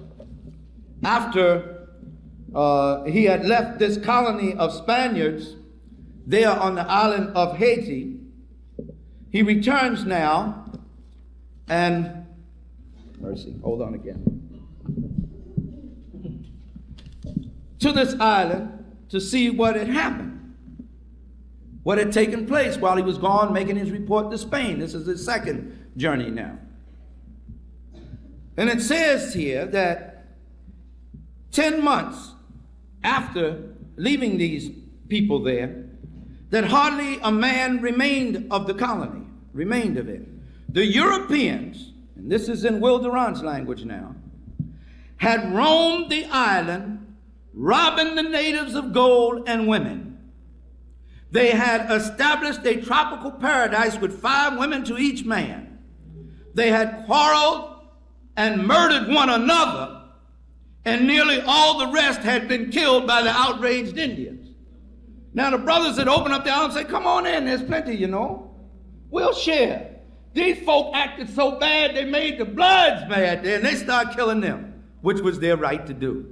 after he had left this colony of Spaniards there on the island of Haiti, he returns now and, mercy, hold on again, to this island to see what had happened, what had taken place while he was gone making his report to Spain. This is his second journey now. And it says here that 10 months after leaving these people there, that hardly a man remained of the colony, remained of it. The Europeans, and this is in Will Durant's language now, had roamed the island, robbing the natives of gold and women. They had established a tropical paradise with 5 women to each man. They had quarreled and murdered one another, and nearly all the rest had been killed by the outraged Indians. Now the brothers had opened up their arms and said, come on in, there's plenty, you know. We'll share. These folk acted so bad they made the Bloods mad there, and they started killing them, which was their right to do.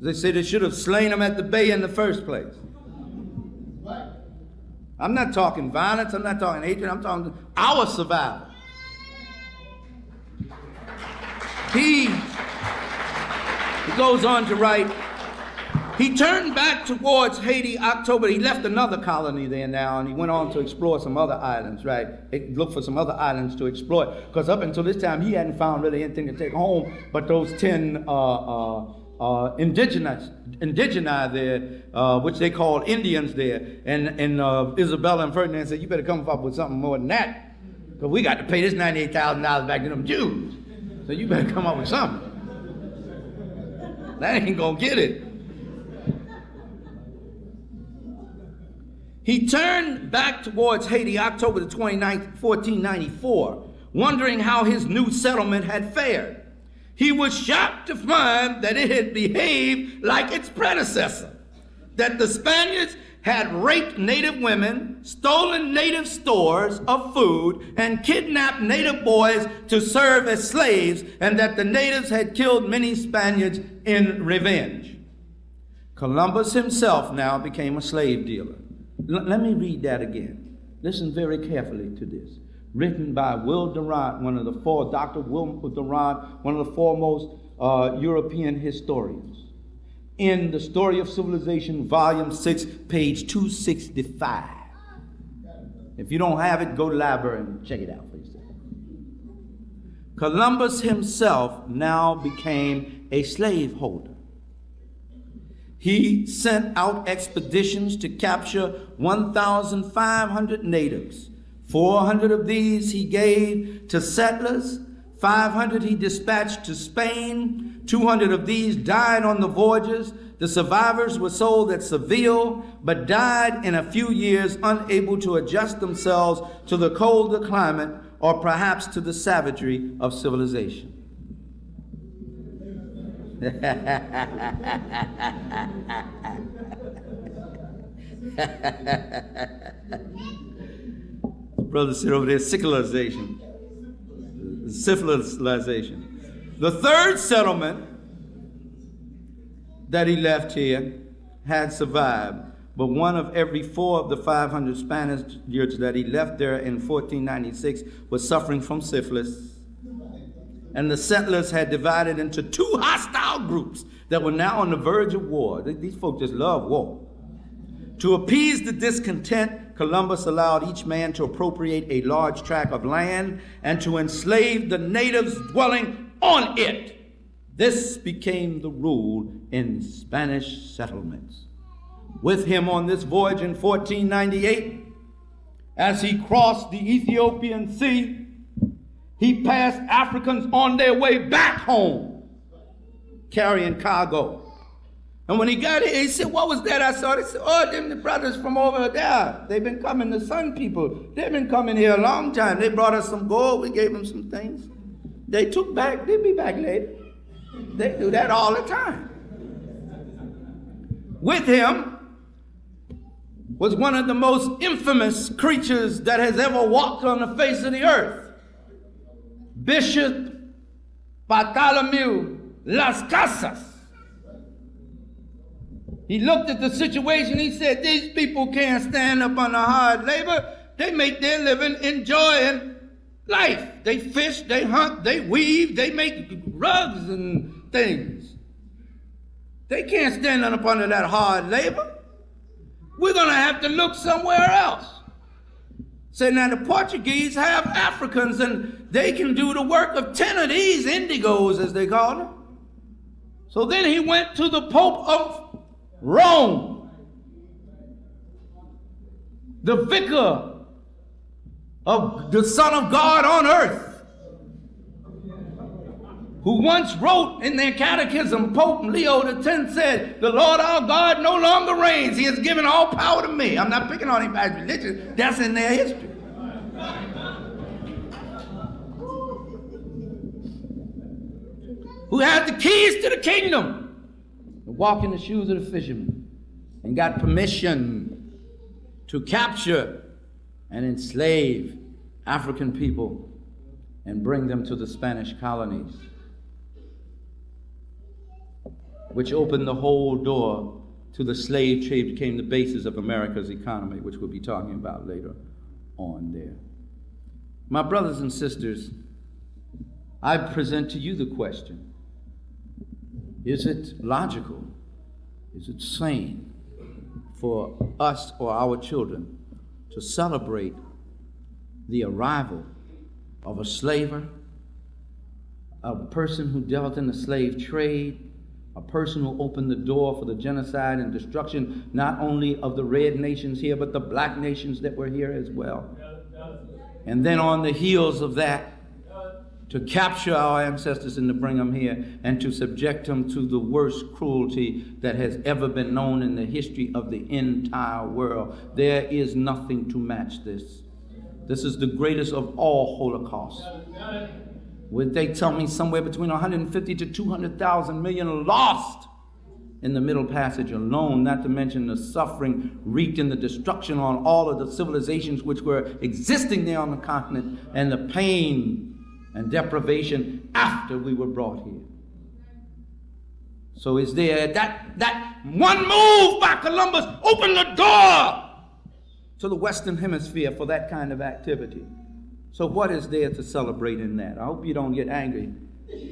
They said they should have slain them at the bay in the first place. I'm not talking violence, I'm not talking hatred, I'm talking our survival. He goes on to write, he turned back towards Haiti October. He left another colony there now, and he went on to explore some other islands, right? He looked for some other islands to exploit, because up until this time, he hadn't found really anything to take home but those 10 indigeni there, which they called Indians there. And Isabella and Ferdinand said, you better come up with something more than that, because we got to pay this $98,000 back to them Jews. So you better come up with something. That ain't gonna get it. He turned back towards Haiti October the 29th, 1494, wondering how his new settlement had fared. He was shocked to find that it had behaved like its predecessor, that the Spaniards had raped native women, stolen native stores of food, and kidnapped native boys to serve as slaves, and that the natives had killed many Spaniards in revenge. Columbus himself now became a slave dealer. Let me read that again. Listen very carefully to this. Written by Will Durant, Dr. Will Durant, one of the foremost European historians. In The Story of Civilization, Volume 6, page 265. If you don't have it, go to the library and check it out for yourself. Columbus himself now became a slaveholder. He sent out expeditions to capture 1,500 natives. 400 of these he gave to settlers, 500 he dispatched to Spain, 200 of these died on the voyages. The survivors were sold at Seville, but died in a few years, unable to adjust themselves to the colder climate or perhaps to the savagery of civilization. Brother said over there, syphilisation. The third settlement that he left here had survived, but one of every 4 of the 500 Spaniards that he left there in 1496 was suffering from syphilis. And the settlers had divided into 2 hostile groups that were now on the verge of war. These folks just love war. To appease the discontent, Columbus allowed each man to appropriate a large tract of land and to enslave the natives dwelling on it. This became the rule in Spanish settlements. With him on this voyage in 1498, as he crossed the Ethiopian Sea, he passed Africans on their way back home, carrying cargo. And when he got here, he said, what was that I saw? They said, oh, them the brothers from over there. They've been coming, the Sun people. They've been coming here a long time. They brought us some gold. We gave them some things. They took back. They'll be back later. They do that all the time. With him was one of the most infamous creatures that has ever walked on the face of the earth, Bishop Bartholomew Las Casas. He looked at the situation, he said, these people can't stand up under hard labor. They make their living enjoying life. They fish, they hunt, they weave, they make rugs and things. They can't stand up under that hard labor. We're gonna have to look somewhere else. Say now the Portuguese have Africans and they can do the work of 10 of these indigos, as they call them. So then he went to the Pope of Rome, the vicar of the Son of God on earth, who once wrote in their catechism, Pope Leo X said, the Lord our God no longer reigns. He has given all power to me. I'm not picking on anybody's religion. That's in their history. Who had the keys to the kingdom, walk in the shoes of the fishermen, and got permission to capture and enslave African people and bring them to the Spanish colonies, which opened the whole door to the slave trade, became the basis of America's economy, which we'll be talking about later on there. My brothers and sisters, I present to you the question, is it logical, is it sane for us or our children to celebrate the arrival of a slaver, a person who dealt in the slave trade, A person who opened the door for the genocide and destruction, not only of the red nations here, but the black nations that were here as well. And then on the heels of that, to capture our ancestors and to bring them here and to subject them to the worst cruelty that has ever been known in the history of the entire world. There is nothing to match this. This is the greatest of all Holocausts. Would they tell me somewhere between 150 to 200,000 million lost in the Middle Passage alone, not to mention the suffering wreaked and the destruction on all of the civilizations which were existing there on the continent, and the pain and deprivation after we were brought here. So is there that one move by Columbus opened the door to the Western Hemisphere for that kind of activity? So what is there to celebrate in that? I hope you don't get angry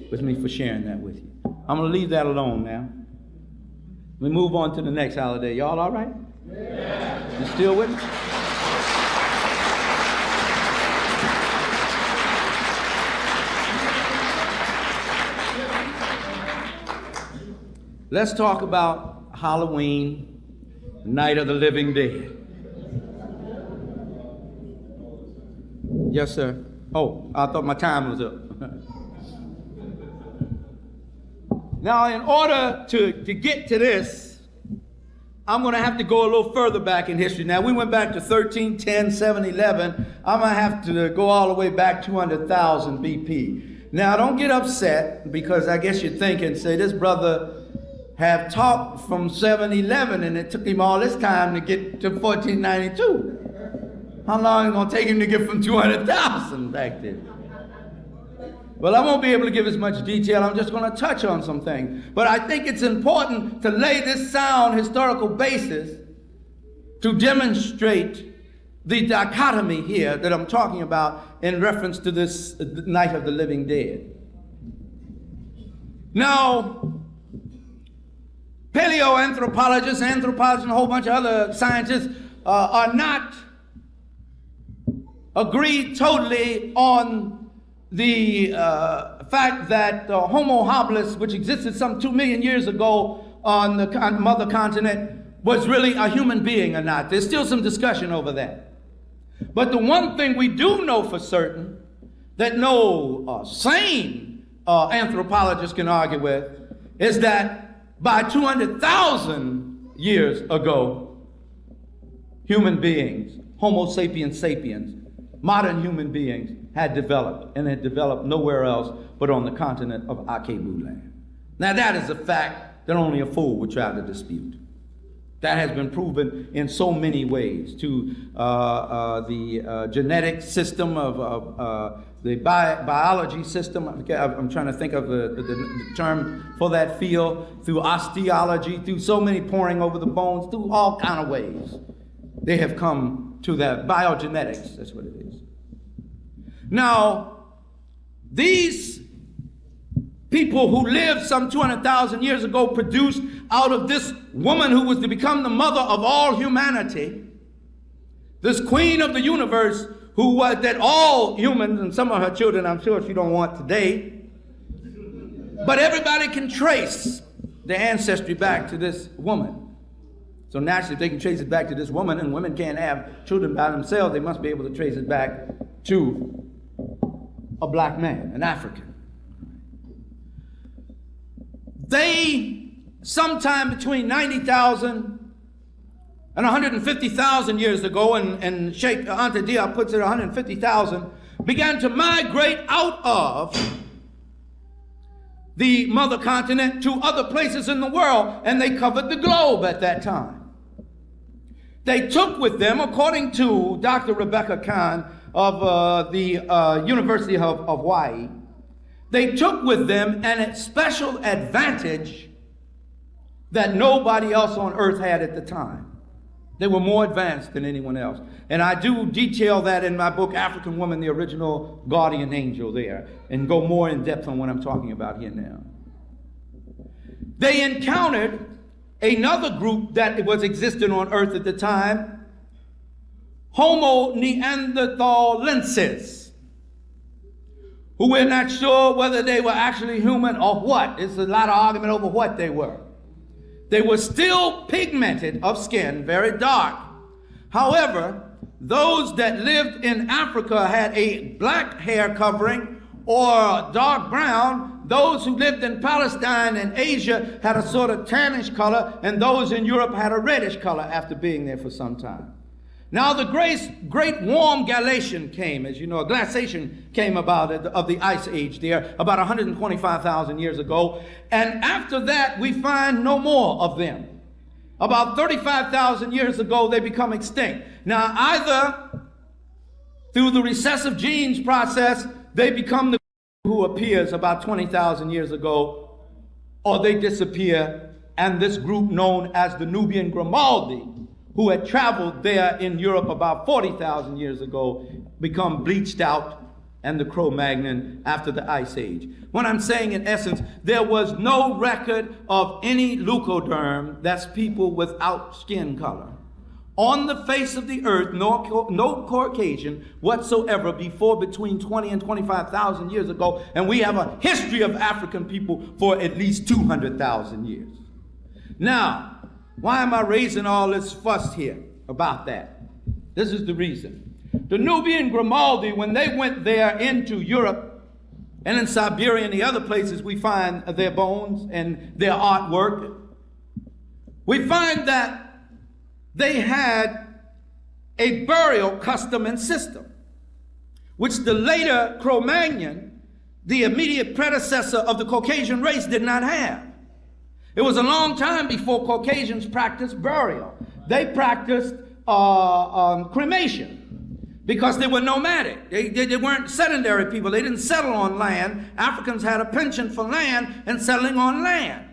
with me for sharing that with you. I'm going to leave that alone now. We move on to the next holiday. Y'all all right? Yeah. You still with me? Let's talk about Halloween, Night of the Living Dead. Yes, sir. Oh, I thought my time was up. Now, in order to get to this, I'm going to have to go a little further back in history. Now, we went back to 1310, 711. I'm going to have to go all the way back 200,000 BP. Now, don't get upset, because I guess you're thinking, say, this brother have taught from 711 and it took him all this time to get to 1492. How long is it going to take him to get from 200,000 back then? Well, I won't be able to give as much detail. I'm just going to touch on some things. But I think it's important to lay this sound historical basis to demonstrate the dichotomy here that I'm talking about in reference to this Night of the Living Dead. Now, paleoanthropologists, anthropologists, and a whole bunch of other scientists are not agreed totally on the fact that Homo habilis, which existed some 2 million years ago on the mother continent, was really a human being or not. There's still some discussion over that. But the one thing we do know for certain, that no sane anthropologist can argue with, is that by 200,000 years ago, human beings, Homo sapiens sapiens, modern human beings had developed, and had developed nowhere else but on the continent of Akebu land. Now that is a fact that only a fool would try to dispute. That has been proven in so many ways, to the genetic system of the biology system. I'm trying to think of the term for that field, through osteology, through so many poring over the bones, through all kind of ways. They have come to that biogenetics, that's what it is. Now, these people who lived some 200,000 years ago produced out of this woman who was to become the mother of all humanity, this queen of the universe, who was that all humans, and some of her children I'm sure she don't want today, but everybody can trace their ancestry back to this woman. So naturally, if they can trace it back to this woman, and women can't have children by themselves, they must be able to trace it back to a black man, an African. They, sometime between 90,000 and 150,000 years ago, and Sheikh Anta Diop puts it 150,000, began to migrate out of the mother continent to other places in the world, and they covered the globe at that time. They took with them, according to Dr. Rebecca Khan of the University of Hawaii, they took with them a special advantage that nobody else on earth had at the time. They were more advanced than anyone else. And I do detail that in my book, African Woman, the Original Guardian Angel, there, and go more in depth on what I'm talking about here now. They encountered another group that was existing on earth at the time, Homo neanderthalensis, who we're not sure whether they were actually human or what. It's a lot of argument over what they were. They were still pigmented of skin, very dark. However, those that lived in Africa had a black hair covering or dark brown. Those who lived in Palestine and Asia had a sort of tannish color, and those in Europe had a reddish color after being there for some time. Now the great warm glaciation came, as you know, a glaciation came about of the Ice Age there about 125,000 years ago, and after that we find no more of them. About 35,000 years ago they become extinct. Now either through the recessive genes process they become the who appears about 20,000 years ago, or they disappear, and this group known as the Nubian Grimaldi, who had traveled there in Europe about 40,000 years ago, become bleached out, and the Cro-Magnon after the Ice Age. What I'm saying in essence, there was no record of any leucoderm, that's people without skin color, on the face of the earth, no Caucasian whatsoever before between 20 and 25,000 years ago, and we have a history of African people for at least 200,000 years. Now, why am I raising all this fuss here about that? This is the reason. The Nubian Grimaldi, when they went there into Europe and in Siberia and the other places we find their bones and their artwork, we find that they had a burial custom and system, which the later Cro-Magnon, the immediate predecessor of the Caucasian race, did not have. It was a long time before Caucasians practiced burial. They practiced cremation because they were nomadic. They weren't sedentary people. They didn't settle on land. Africans had a penchant for land and settling on land.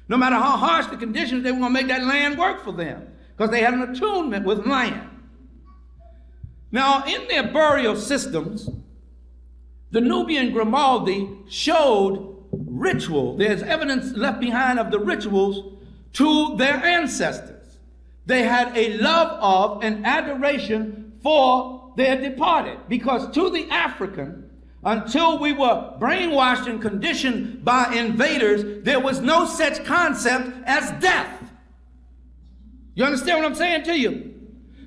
No matter how harsh the conditions, they were going to make that land work for them, because they had an attunement with land. Now, in their burial systems, the Nubian Grimaldi showed ritual. There's evidence left behind of the rituals to their ancestors. They had a love of and adoration for their departed, because to the African, until we were brainwashed and conditioned by invaders, there was no such concept as death. You understand what I'm saying to you?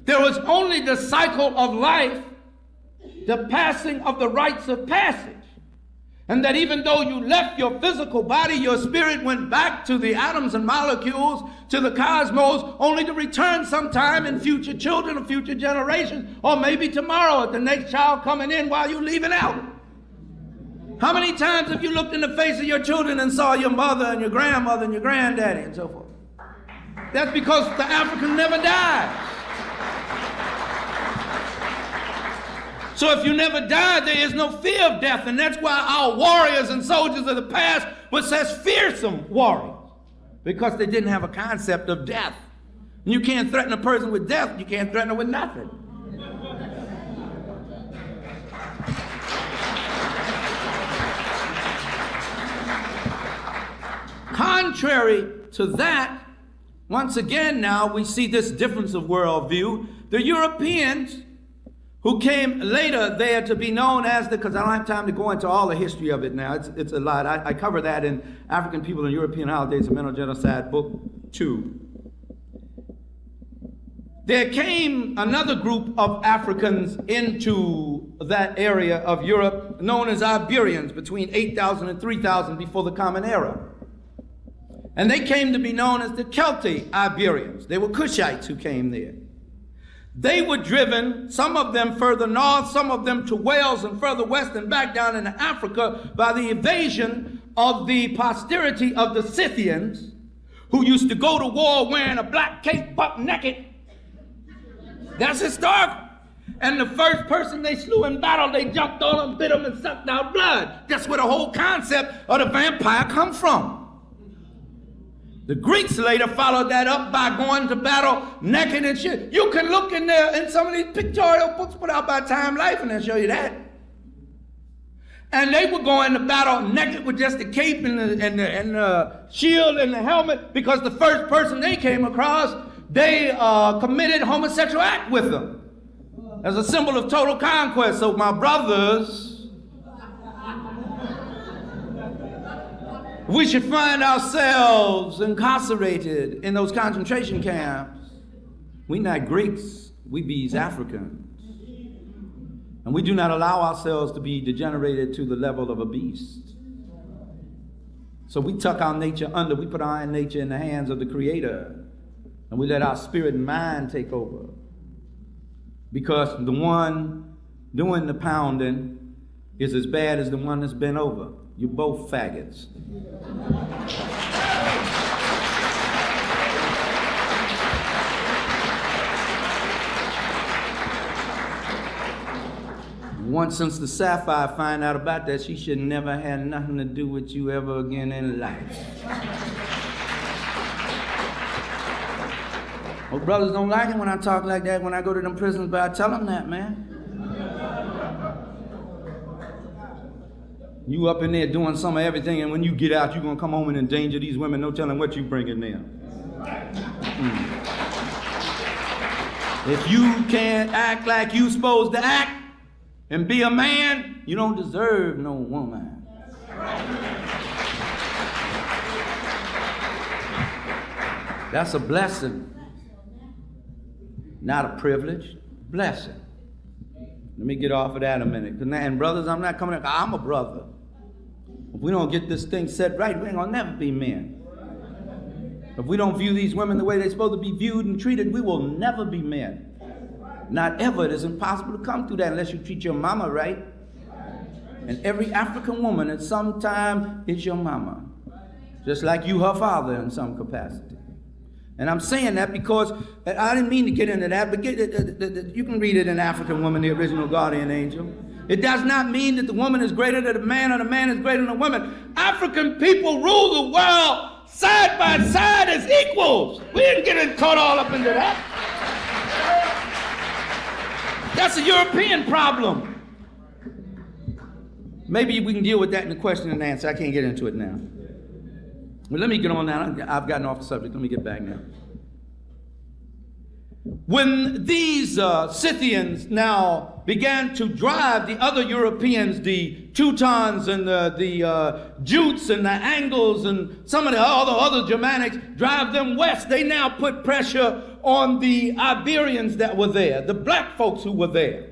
There was only the cycle of life, the passing of the rites of passage. And that even though you left your physical body, your spirit went back to the atoms and molecules, to the cosmos, only to return sometime in future children or future generations, or maybe tomorrow at the next child coming in while you're leaving out. How many times have you looked in the face of your children and saw your mother and your grandmother and your granddaddy and so forth? That's because the African never died. So if you never died, there is no fear of death, and that's why our warriors and soldiers of the past were such fearsome warriors, because they didn't have a concept of death. And you can't threaten a person with death, you can't threaten her with nothing. Contrary to that, once again now we see this difference of worldview. The Europeans who came later there to be known as because I don't have time to go into all the history of it now. It's a lot. I cover that in African People and European Holidays and Mental Genocide, Book 2. There came another group of Africans into that area of Europe known as Iberians between 8,000 and 3,000 before the Common Era. And they came to be known as the Celtic Iberians. They were Cushites who came there. They were driven, some of them further north, some of them to Wales and further west and back down into Africa by the invasion of the posterity of the Scythians, who used to go to war wearing a black cape, butt naked. That's historical. And the first person they slew in battle, they jumped on them, bit them, and sucked out blood. That's where the whole concept of the vampire comes from. The Greeks later followed that up by going to battle naked and shit. You can look in there in some of these pictorial books put out by Time Life and they'll show you that. And they were going to battle naked with just the cape and the shield and the helmet, because the first person they came across, they committed a homosexual act with them as a symbol of total conquest. So my brothers, we should find ourselves incarcerated in those concentration camps, we not Greeks, we be Africans. And we do not allow ourselves to be degenerated to the level of a beast. So we tuck our nature under, we put our own nature in the hands of the Creator, and we let our spirit and mind take over. Because the one doing the pounding is as bad as the one that's bent over. You're both faggots. Once since the Sapphire find out about that, she should never have nothing to do with you ever again in life. Well, brothers don't like it when I talk like that when I go to them prisons, but I tell them that, man. You up in there doing some of everything, and when you get out, you're going to come home and endanger these women. No telling what you bringing them. If you can't act like you supposed to act and be a man, you don't deserve no woman. That's a blessing, not a privilege. Blessing. Let me get off of that a minute. And brothers, I'm not coming up. I'm a brother. If we don't get this thing set right, we ain't gonna never be men. If we don't view these women the way they're supposed to be viewed and treated, we will never be men. Not ever. It is impossible to come through that unless you treat your mama right. And every African woman at some time is your mama. Just like you, her father, in some capacity. And I'm saying that because I didn't mean to get into that, but you can read it in African Woman, the original guardian angel. It does not mean that the woman is greater than the man or the man is greater than the woman. African people rule the world side by side as equals. We didn't get caught all up into that. That's a European problem. Maybe we can deal with that in the question and answer. I can't get into it now. Well, let me get on now. I've gotten off the subject. Let me get back now. When these Scythians now began to drive the other Europeans, the Teutons and the Jutes and the Angles and some of the other Germanics, drive them west, they now put pressure on the Iberians that were there, the black folks who were there.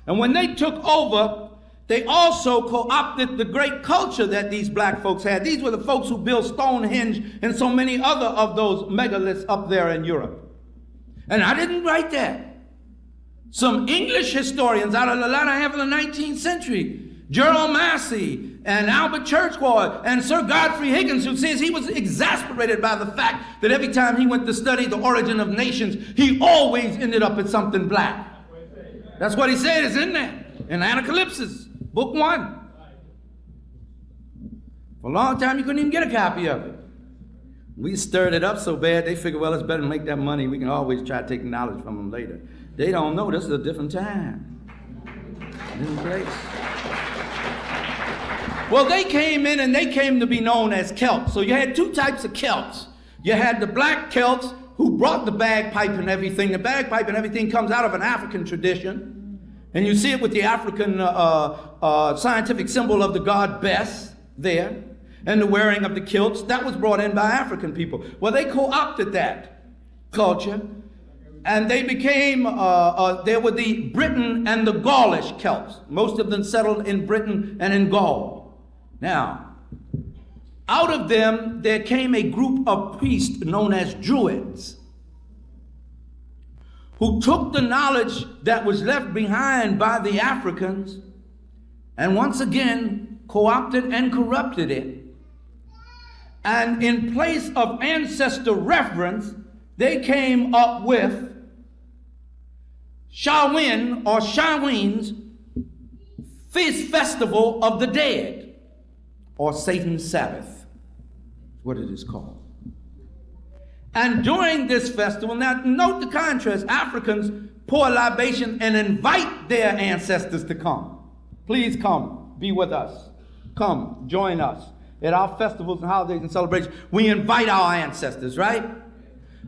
And when they took over, they also co-opted the great culture that these black folks had. These were the folks who built Stonehenge and so many other of those megaliths up there in Europe. And I didn't write that. Some English historians out of the latter half of the 19th century, Gerald Massey and Albert Churchward and Sir Godfrey Higgins, who says he was exasperated by the fact that every time he went to study the origin of nations, he always ended up at something black. That's what he said is in there, in Anacalypsis, book 1. For a long time, you couldn't even get a copy of it. We stirred it up so bad, they figured, well, it's better to make that money. We can always try to take knowledge from them later. They don't know this is a different time, different place. Well, they came in and they came to be known as Celts. So you had two types of Celts. You had the black Celts who brought the bagpipe and everything. The bagpipe and everything comes out of an African tradition. And you see it with the African scientific symbol of the god Bes there. And the wearing of the kilts, that was brought in by African people. Well, they co-opted that culture, and they became, there were the Briton and the Gaulish Celts. Most of them settled in Britain and in Gaul. Now, out of them, there came a group of priests known as Druids, who took the knowledge that was left behind by the Africans, and once again, co-opted and corrupted it. And in place of ancestor reverence, they came up with Samhain or Samhain's Feast Festival of the Dead, or Satan's Sabbath, what it is called. And during this festival, now note the contrast, Africans pour libation and invite their ancestors to come. Please come, be with us. Come, join us. At our festivals and holidays and celebrations, we invite our ancestors, right?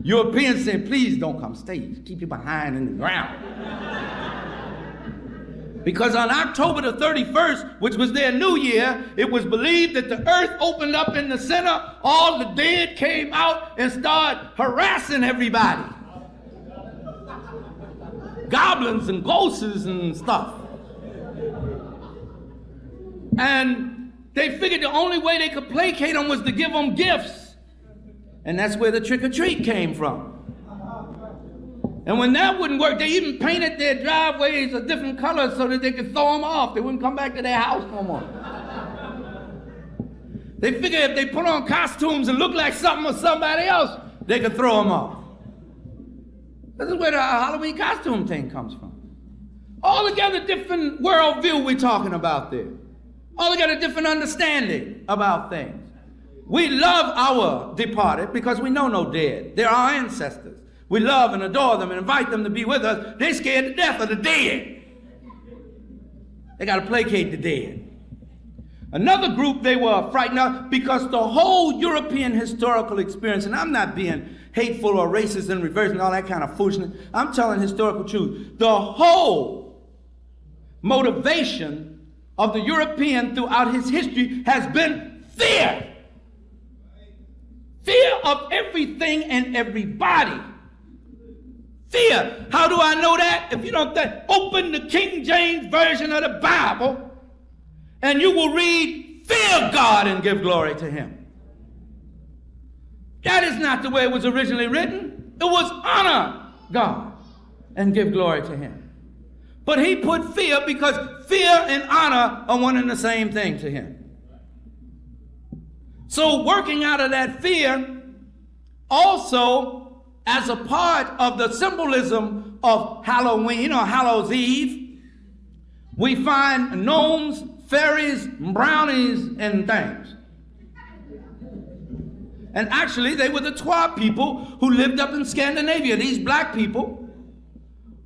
Europeans say, please don't come, stay, keep you behind in the ground. Because on October the 31st, which was their new year, it was believed that the earth opened up in the center, all the dead came out and started harassing everybody. Goblins and ghosts and stuff. And they figured the only way they could placate them was to give them gifts. And that's where the trick-or-treat came from. And when that wouldn't work, they even painted their driveways a different color so that they could throw them off. They wouldn't come back to their house no more. They figured if they put on costumes and look like something or somebody else, they could throw them off. This is where the Halloween costume thing comes from. Altogether different worldview we're talking about there. Altogether different understanding about things. We love our departed because we know no dead. They're our ancestors. We love and adore them and invite them to be with us. They're scared to death of the dead. They got to placate the dead. Another group they were frightened of because the whole European historical experience, and I'm not being hateful or racist and reverse and all that kind of foolishness. I'm telling historical truth. The whole motivation of the European throughout his history has been fear. Fear of everything and everybody. Fear. How do I know that? If you don't think, open the King James Version of the Bible and you will read, fear God and give glory to him. That is not the way it was originally written. It was honor God and give glory to him. But he put fear because fear and honor are one and the same thing to him. So working out of that fear, also as a part of the symbolism of Halloween, you know, Hallows Eve, we find gnomes, fairies, brownies, and things. And actually, they were the Twa people who lived up in Scandinavia. These black people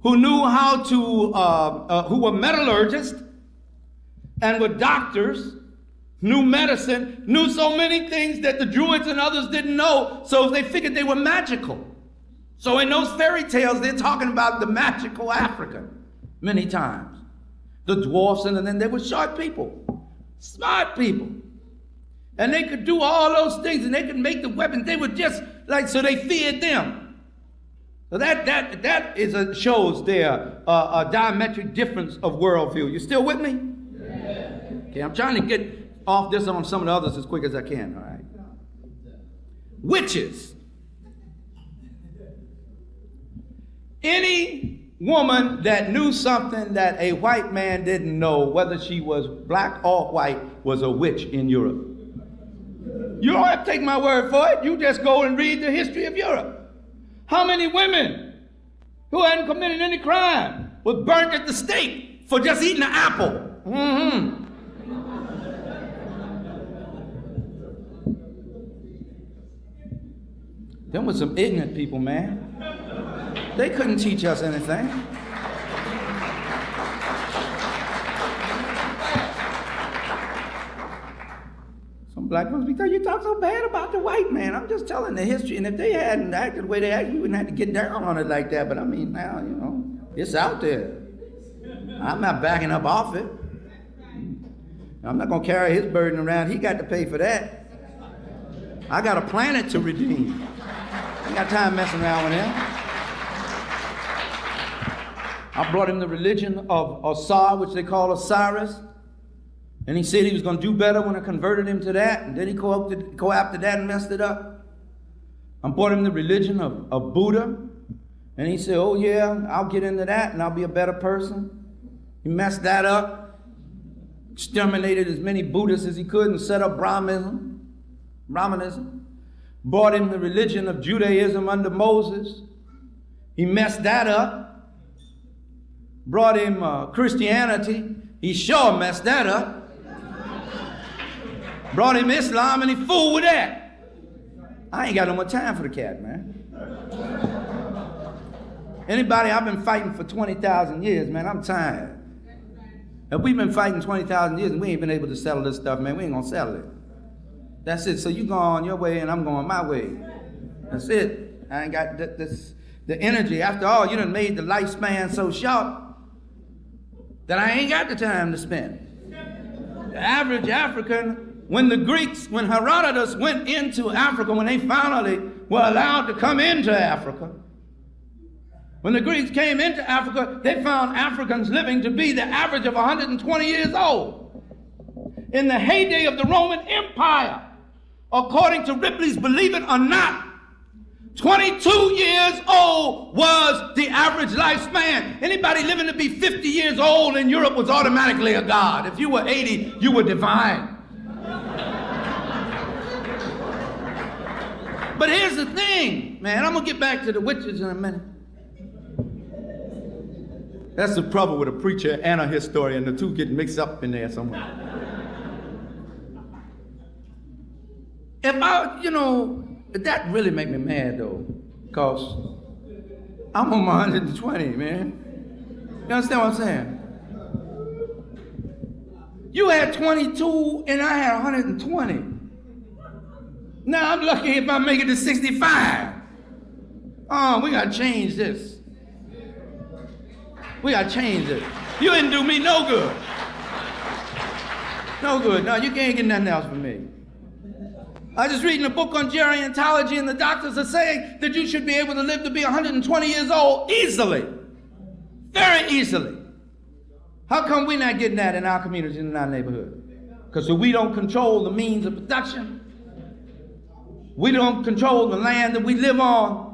who knew how to, who were metallurgists and were doctors, knew medicine, knew so many things that the Druids and others didn't know, so they figured they were magical. So in those fairy tales, they're talking about the magical Africa many times. The dwarfs, and then they were sharp people, smart people. And they could do all those things, and they could make the weapons. They were just like, so they feared them. So that shows their a diametric difference of worldview. You still with me? Yeah. Okay, I'm trying to get off this on some of the others as quick as I can, all right? Witches. Any woman that knew something that a white man didn't know, whether she was black or white, was a witch in Europe. You don't have to take my word for it. You just go and read the history of Europe. How many women who hadn't committed any crime was burnt at the stake for just eating an apple? Mm-hmm. Them was some ignorant people, man. They couldn't teach us anything. Some black folks, because you talk so bad about the white man. I'm just telling the history. And if they hadn't acted the way they acted, you wouldn't have to get down on it like that. But I mean, now, you know, it's out there. I'm not backing up off it. I'm not going to carry his burden around. He got to pay for that. I got a planet to redeem. I ain't got time messing around with him. I brought him the religion of Osar, which they call Osiris. And he said he was going to do better when I converted him to that. And then he go after that and messed it up. I brought him the religion of Buddha. And he said, oh yeah, I'll get into that and I'll be a better person. He messed that up. Exterminated as many Buddhists as he could and set up Brahmanism. Brought him the religion of Judaism under Moses. He messed that up. Brought him Christianity. He sure messed that up. Brought him Islam and he fooled with that. I ain't got no more time for the cat, man. Anybody, I've been fighting for 20,000 years, man. I'm tired. If we've been fighting 20,000 years and we ain't been able to settle this stuff, man, we ain't gonna settle it. That's it. So you go on your way and I'm going my way. That's it. I ain't got the energy. After all, you done made the lifespan so short. that I ain't got the time to spend. The average African, when Herodotus went into Africa, when they finally were allowed to come into Africa, when the Greeks came into Africa, they found Africans living to be the average of 120 years old. In the heyday of the Roman Empire, according to Ripley's Believe It or Not, 22 years old was the average lifespan. Anybody living to be 50 years old in Europe was automatically a god. If you were 80, you were divine. But here's the thing, man, I'm gonna get back to the witches in a minute. That's the trouble with a preacher and a historian. The two get mixed up in there somewhere. That really make me mad though, because I'm on my 120, man. You understand what I'm saying? You had 22 and I had 120. Now I'm lucky if I make it to 65. Oh, we gotta change this. We gotta change this. You didn't do me no good. No good. No, you can't get nothing else from me. I was just reading a book on gerontology, and the doctors are saying that you should be able to live to be 120 years old easily. Very easily. How come we're not getting that in our community and in our neighborhood? Because we don't control the means of production. We don't control the land that we live on.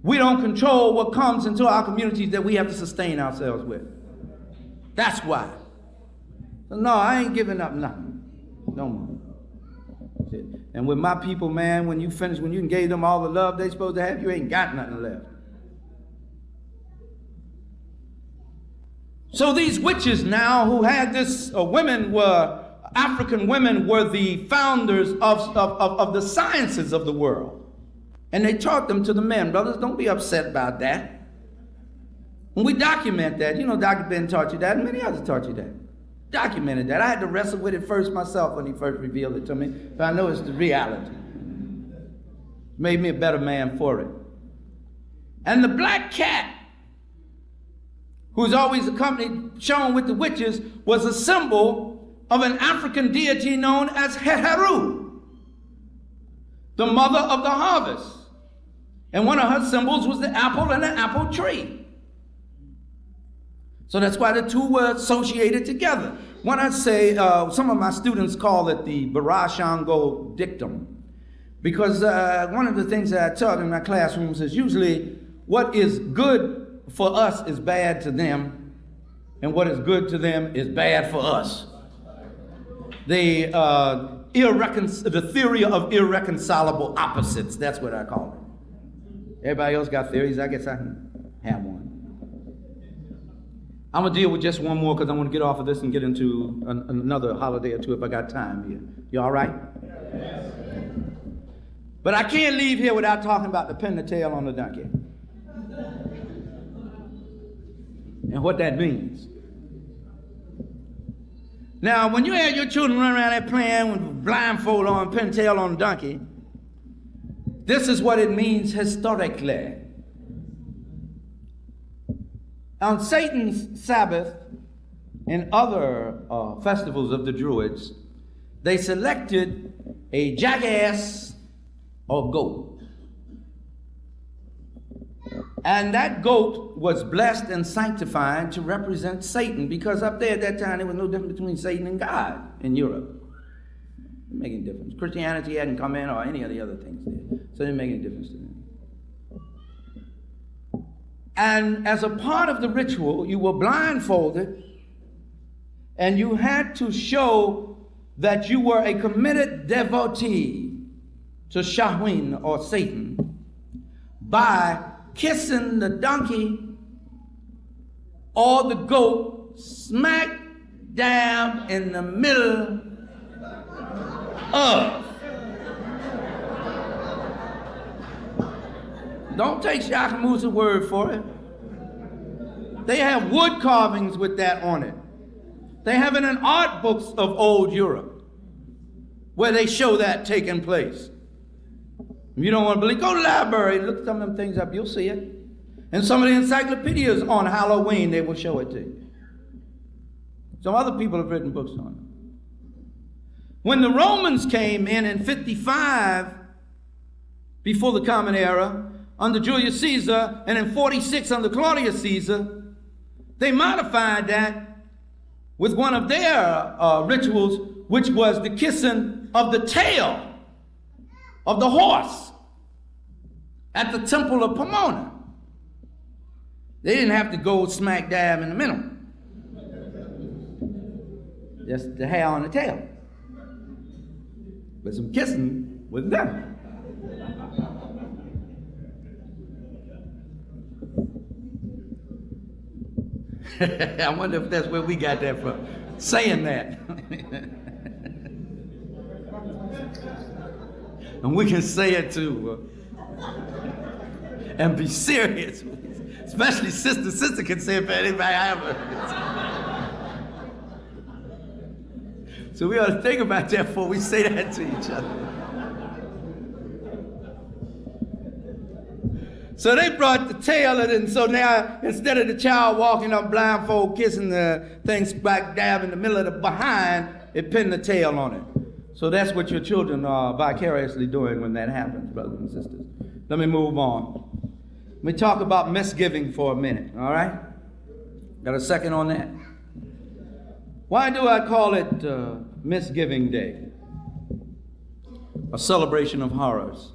We don't control what comes into our communities that we have to sustain ourselves with. That's why. So no, I ain't giving up nothing. No more. And with my people, man, when you gave them all the love they supposed to have, you ain't got nothing left. So these witches now who had this, African women were the founders of the sciences of the world. And they taught them to the men. Brothers, don't be upset about that. When we document that, Dr. Ben taught you that, and many others taught you that. Documented that. I had to wrestle with it first myself when he first revealed it to me, but I know it's the reality. Made me a better man for it. And the black cat, who's always shown with the witches, was a symbol of an African deity known as Heru, the mother of the harvest. And one of her symbols was the apple and the apple tree. So that's why the two were associated together. When I say, some of my students call it the Barashango dictum, because one of the things that I taught in my classrooms is usually what is good for us is bad to them, and what is good to them is bad for us. The theory of irreconcilable opposites, that's what I call it. Everybody else got theories, I guess I can have one. I'm going to deal with just one more because I want to get off of this and get into another holiday or two if I got time here. You all right? Yes. But I can't leave here without talking about the pin the tail on the donkey. And what that means. Now, when you had your children run around there playing with blindfold on, pin the tail on the donkey, this is what it means historically. On Satan's Sabbath and other festivals of the Druids, they selected a jackass or goat. And that goat was blessed and sanctified to represent Satan, because up there at that time there was no difference between Satan and God in Europe. It didn't make any difference. Christianity hadn't come in or any of the other things there, so it didn't make any difference to them. And as a part of the ritual, you were blindfolded and you had to show that you were a committed devotee to Shahwin or Satan by kissing the donkey or the goat smack dab in the middle of. Don't take Ishakamusa's word for it. They have wood carvings with that on it. They have it in art books of old Europe where they show that taking place. If you don't want to believe, go to the library and look some of them things up, you'll see it. And some of the encyclopedias on Halloween, they will show it to you. Some other people have written books on it. When the Romans came in 55, before the Common Era, under Julius Caesar, and in 46 under Claudius Caesar, they modified that with one of their rituals, which was the kissing of the tail of the horse at the temple of Pomona. They didn't have to go smack dab in the middle. Just the hair on the tail. But some kissing was done. I wonder if that's where we got that from, saying that. And we can say it too. And be serious. Especially sister can say it for anybody ever. So we ought to think about that before we say that to each other. So they brought the tail of it, and so now instead of the child walking up blindfold, kissing the thing smack dab in the middle of the behind, it pinned the tail on it. So that's what your children are vicariously doing when that happens, brothers and sisters. Let me move on. Let me talk about misgiving for a minute, all right? Got a second on that? Why do I call it Misgiving Day? A celebration of horrors.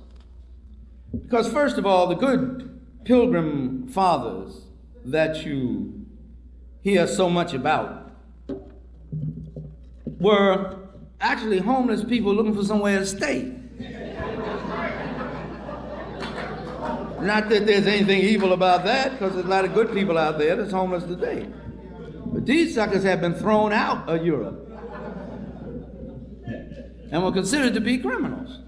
Because first of all, the good pilgrim fathers that you hear so much about were actually homeless people looking for somewhere to stay. Not that there's anything evil about that, because there's a lot of good people out there that's homeless today. But these suckers have been thrown out of Europe and were considered to be criminals.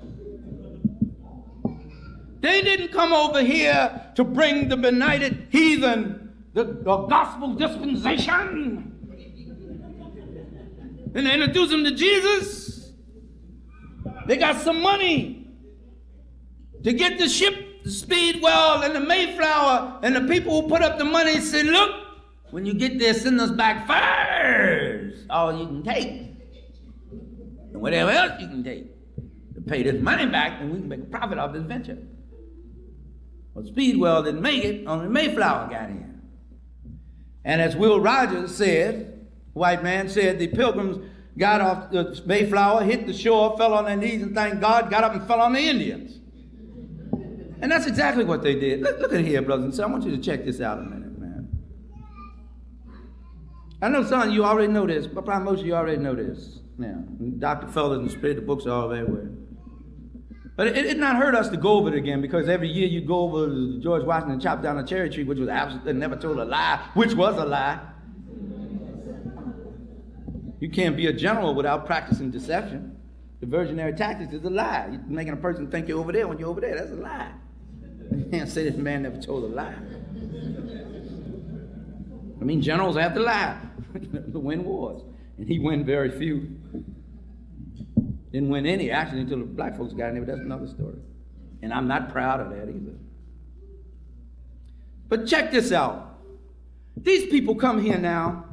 They didn't come over here to bring the benighted heathen the gospel dispensation and introduce them to Jesus. They got some money to get the ship, the Speedwell and the Mayflower, and the people who put up the money said, look, when you get there, send us back first all you can take. And whatever else you can take to pay this money back, and we can make a profit off this venture. Well, Speedwell didn't make it, only Mayflower got in. And as Will Rogers said, white man said, the pilgrims got off the Mayflower, hit the shore, fell on their knees, and thank God, got up and fell on the Indians. And that's exactly what they did. Look at here, brothers and sisters. I want you to check this out a minute, man. I know some of you already know this, but probably most of you already know this. Now, Dr. Fellows and spread the books all everywhere. But it did not hurt us to go over it again, because every year you go over to George Washington and chop down a cherry tree, which was absolutely never told a lie, which was a lie. You can't be a general without practicing deception. Diversionary tactics is a lie. You're making a person think you're over there when you're over there. That's a lie. You can't say this man never told a lie. I mean, generals have to lie to win wars. And he won very few. Didn't win any, actually, until the black folks got in there, but that's another story. And I'm not proud of that either. But check this out. These people come here now.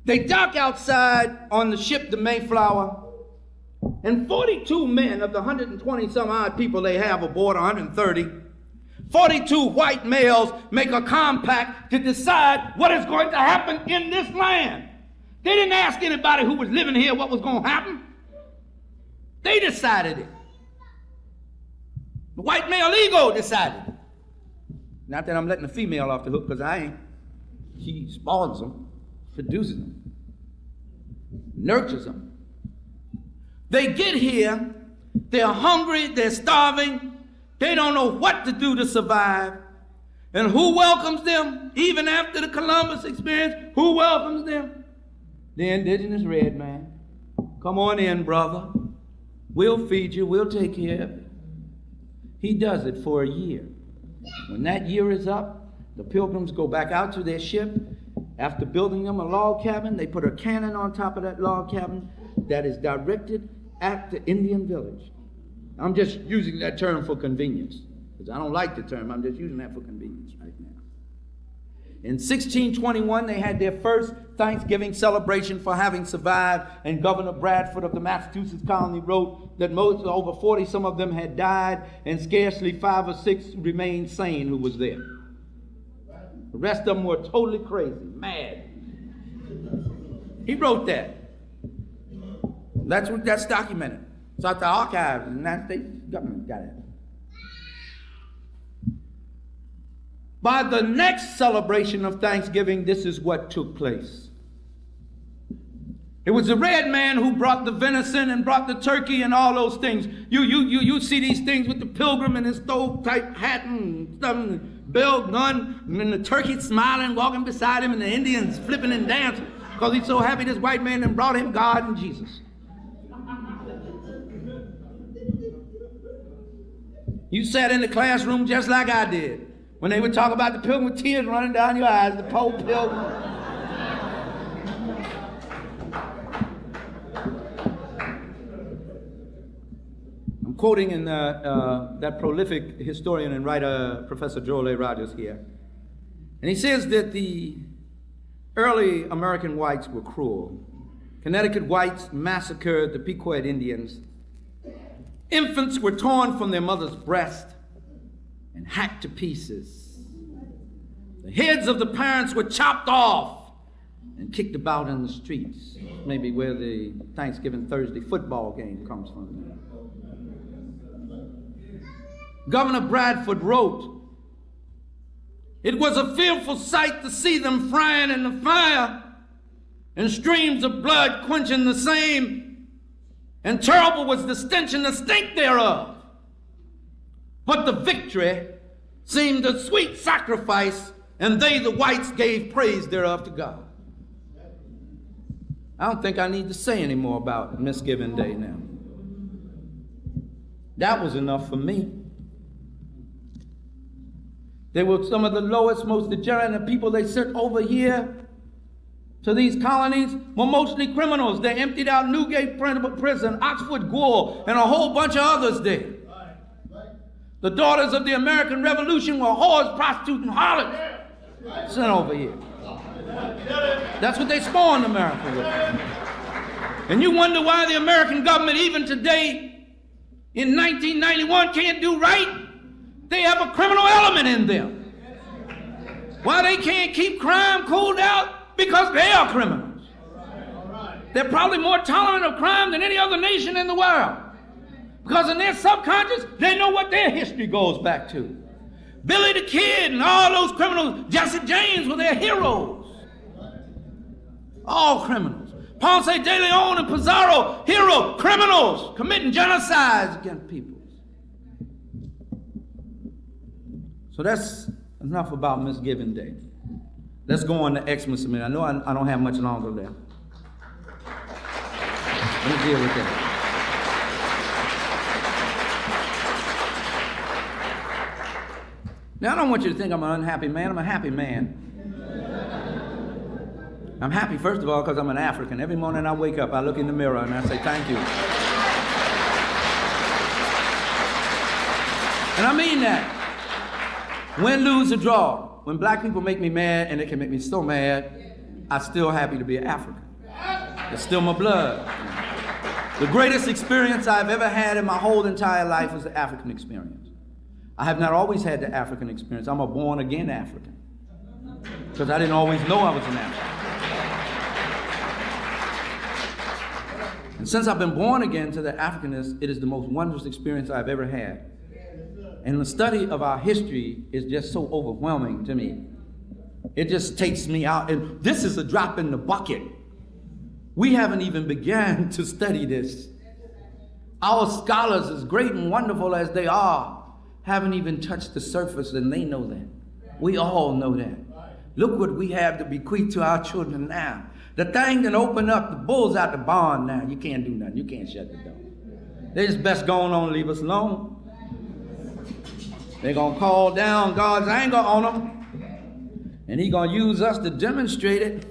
They dock outside on the ship, the Mayflower, and 42 men of the 120 some odd people they have aboard, 130, 42 white males make a compact to decide what is going to happen in this land. They didn't ask anybody who was living here what was going to happen. They decided it. The white male ego decided it. Not that I'm letting the female off the hook, because I ain't. She spawns them, produces them, nurtures them. They get here, they're hungry, they're starving, they don't know what to do to survive. And who welcomes them, even after the Columbus experience? Who welcomes them? The indigenous red man. Come on in, brother. We'll feed you, we'll take care of you. He does it for a year. When that year is up, the pilgrims go back out to their ship. After building them a log cabin, they put a cannon on top of that log cabin that is directed at the Indian village. I'm just using that term for convenience, because I don't like the term. I'm just using that for convenience right now. In 1621, they had their first Thanksgiving celebration for having survived, and Governor Bradford of the Massachusetts colony wrote that over 40, some of them had died, and scarcely 5 or 6 remained sane who was there. The rest of them were totally crazy, mad. He wrote that. That's documented. It's at the archives of the United States government got it. By the next celebration of Thanksgiving, this is what took place. It was the red man who brought the venison and brought the turkey and all those things. You see these things with the pilgrim and his stove-type hat and stuff, and bell gun, and then the turkey smiling, walking beside him, and the Indians flipping and dancing because he's so happy this white man and brought him God and Jesus. You sat in the classroom just like I did when they would talk about the pilgrim with tears running down your eyes, the poor pilgrim. I'm quoting in that prolific historian and writer, Professor Joel A. Rogers here. And he says that the early American whites were cruel. Connecticut whites massacred the Pequot Indians. Infants were torn from their mother's breast and hacked to pieces. The heads of the parents were chopped off and kicked about in the streets. Maybe where the Thanksgiving Thursday football game comes from. Governor Bradford wrote, "It was a fearful sight to see them frying in the fire, and streams of blood quenching the same. And terrible was the stench and the stink thereof. But the victory seemed a sweet sacrifice, and they, the whites, gave praise thereof to God." I don't think I need to say any more about Misgiving Day now. That was enough for me. They were some of the lowest, most degenerate people they sent over here to these colonies were mostly criminals. They emptied out Newgate Prison, Oxford Gaol, and a whole bunch of others there. The daughters of the American Revolution were whores, prostitutes, and harlots sent over here. That's what they spawned America with. And you wonder why the American government, even today, in 1991, can't do right? They have a criminal element in them. Why they can't keep crime cooled out? Because they are criminals. They're probably more tolerant of crime than any other nation in the world. Because in their subconscious, they know what their history goes back to. Billy the Kid and all those criminals, Jesse James were their heroes. All criminals. Ponce de Leon and Pizarro, hero, criminals, committing genocides against people. So that's enough about Misgiving Day. Let's go on to Xmas a minute. I know I don't have much longer left. Let me deal with that. Now, I don't want you to think I'm an unhappy man. I'm a happy man. I'm happy, first of all, because I'm an African. Every morning I wake up, I look in the mirror and I say, thank you. And I mean that. Win, lose, or draw. When black people make me mad, and it can make me so mad, I'm still happy to be an African. It's still my blood. The greatest experience I've ever had in my whole entire life was the African experience. I have not always had the African experience. I'm a born-again African. Because I didn't always know I was an African. And since I've been born again to the Africanness, it is the most wondrous experience I've ever had. And the study of our history is just so overwhelming to me. It just takes me out. And this is a drop in the bucket. We haven't even begun to study this. Our scholars, as great and wonderful as they are, haven't even touched the surface, and they know that. We all know that. Look what we have to bequeath to our children now. The thing that opened up, the bull's out the barn now. You can't do nothing. You can't shut the door. They just best go on and leave us alone. They're going to call down God's anger on them, and He's going to use us to demonstrate it.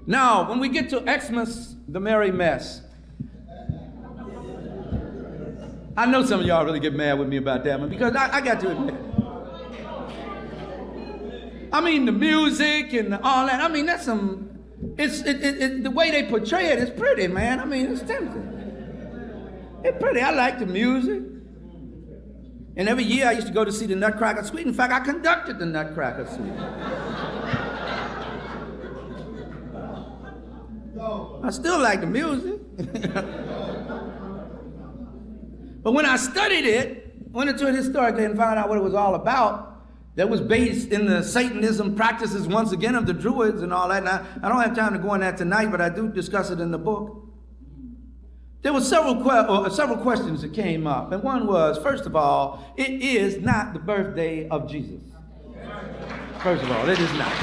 Now, when we get to Xmas, the merry mess, I know some of y'all really get mad with me about that one, because I got to admit, I mean, the music and all that. I mean, that's some. The way they portray it is pretty, man. I mean, it's tempting. It's pretty. I like the music. And every year I used to go to see the Nutcracker Suite. In fact, I conducted the Nutcracker Suite. I still like the music. But when I studied it, went into it historically and found out what it was all about, that was based in the Satanism practices, once again, of the Druids and all that. And I don't have time to go on that tonight, but I do discuss it in the book. There were several questions that came up. And one was, first of all, it is not the birthday of Jesus. First of all, it is not.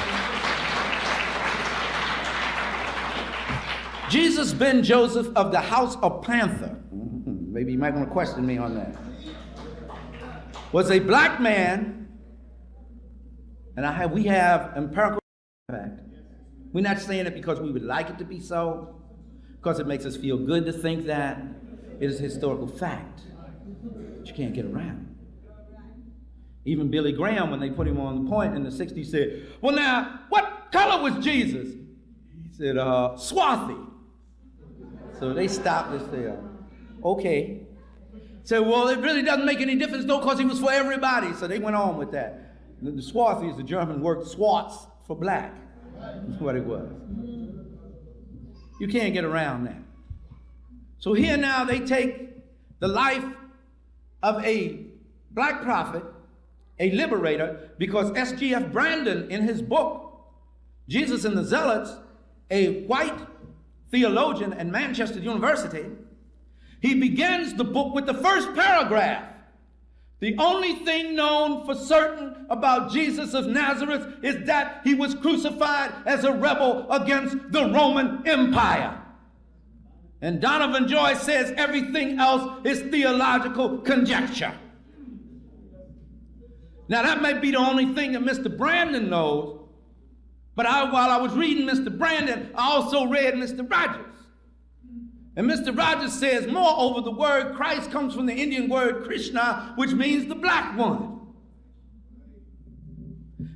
Jesus ben Joseph of the house of Panther, maybe you might want to question me on that, was a black man, and we have empirical fact. We're not saying it because we would like it to be so, because it makes us feel good to think that. It is a historical fact that you can't get around. Even Billy Graham, when they put him on the point in the 60s, said, well now, what color was Jesus? He said, swarthy. So they stopped and said, okay. Said, well, it really doesn't make any difference though, because he was for everybody. So they went on with that. The swarthy is the German word swartz for black. That's what it was. You can't get around that. So here now they take the life of a black prophet, a liberator, because S.G.F. Brandon, in his book, Jesus and the Zealots, a white theologian at Manchester University, he begins the book with the first paragraph. The only thing known for certain about Jesus of Nazareth is that he was crucified as a rebel against the Roman Empire. And Donovan Joyce says everything else is theological conjecture. Now that might be the only thing that Mr. Brandon knows, but while I was reading Mr. Brandon, I also read Mr. Rogers. And Mr. Rogers says, moreover, the word Christ comes from the Indian word Krishna, which means the black one.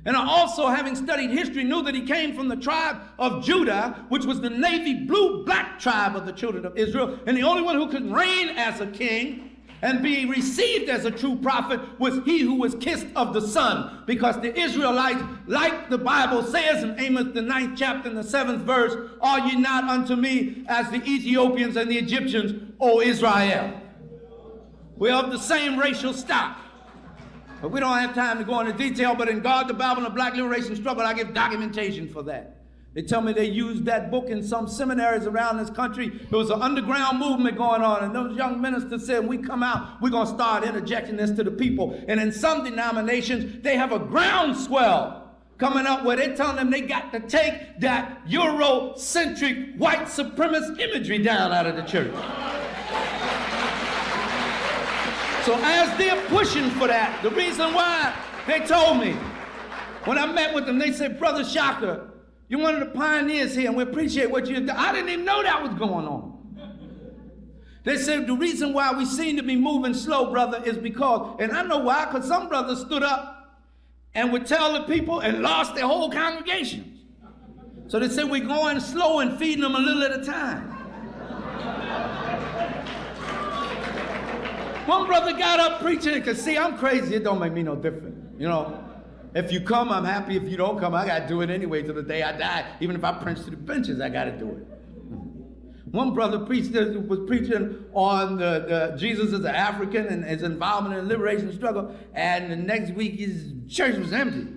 And I also, having studied history, knew that he came from the tribe of Judah, which was the navy blue-black tribe of the children of Israel. And the only one who could reign as a king and be received as a true prophet was he who was kissed of the sun. Because the Israelites, like the Bible says in Amos the 9th chapter and the 7th verse, are ye not unto me as the Ethiopians and the Egyptians, O Israel? We're of the same racial stock. But we don't have time to go into detail, but in God, the Bible, and the Black Liberation Struggle, I give documentation for that. They tell me they used that book in some seminaries around this country. There was an underground movement going on, and those young ministers said, when we come out, we're going to start interjecting this to the people. And in some denominations, they have a groundswell coming up where they're telling them they got to take that Eurocentric white supremacist imagery down out of the church. So as they're pushing for that, the reason why, they told me, when I met with them, they said, Brother Shaka, you're one of the pioneers here, and we appreciate what you've done. I didn't even know that was going on. They said the reason why we seem to be moving slow, brother, is because, and I know why, because some brothers stood up and would tell the people and lost their whole congregation. So they said we're going slow and feeding them a little at a time. One brother got up preaching, because see, I'm crazy, it don't make me no different, you know. If you come, I'm happy. If you don't come, I got to do it anyway till the day I die. Even if I prince to the benches, I got to do it. One brother was preaching on the Jesus as an African and his involvement in the liberation struggle, and the next week his church was empty.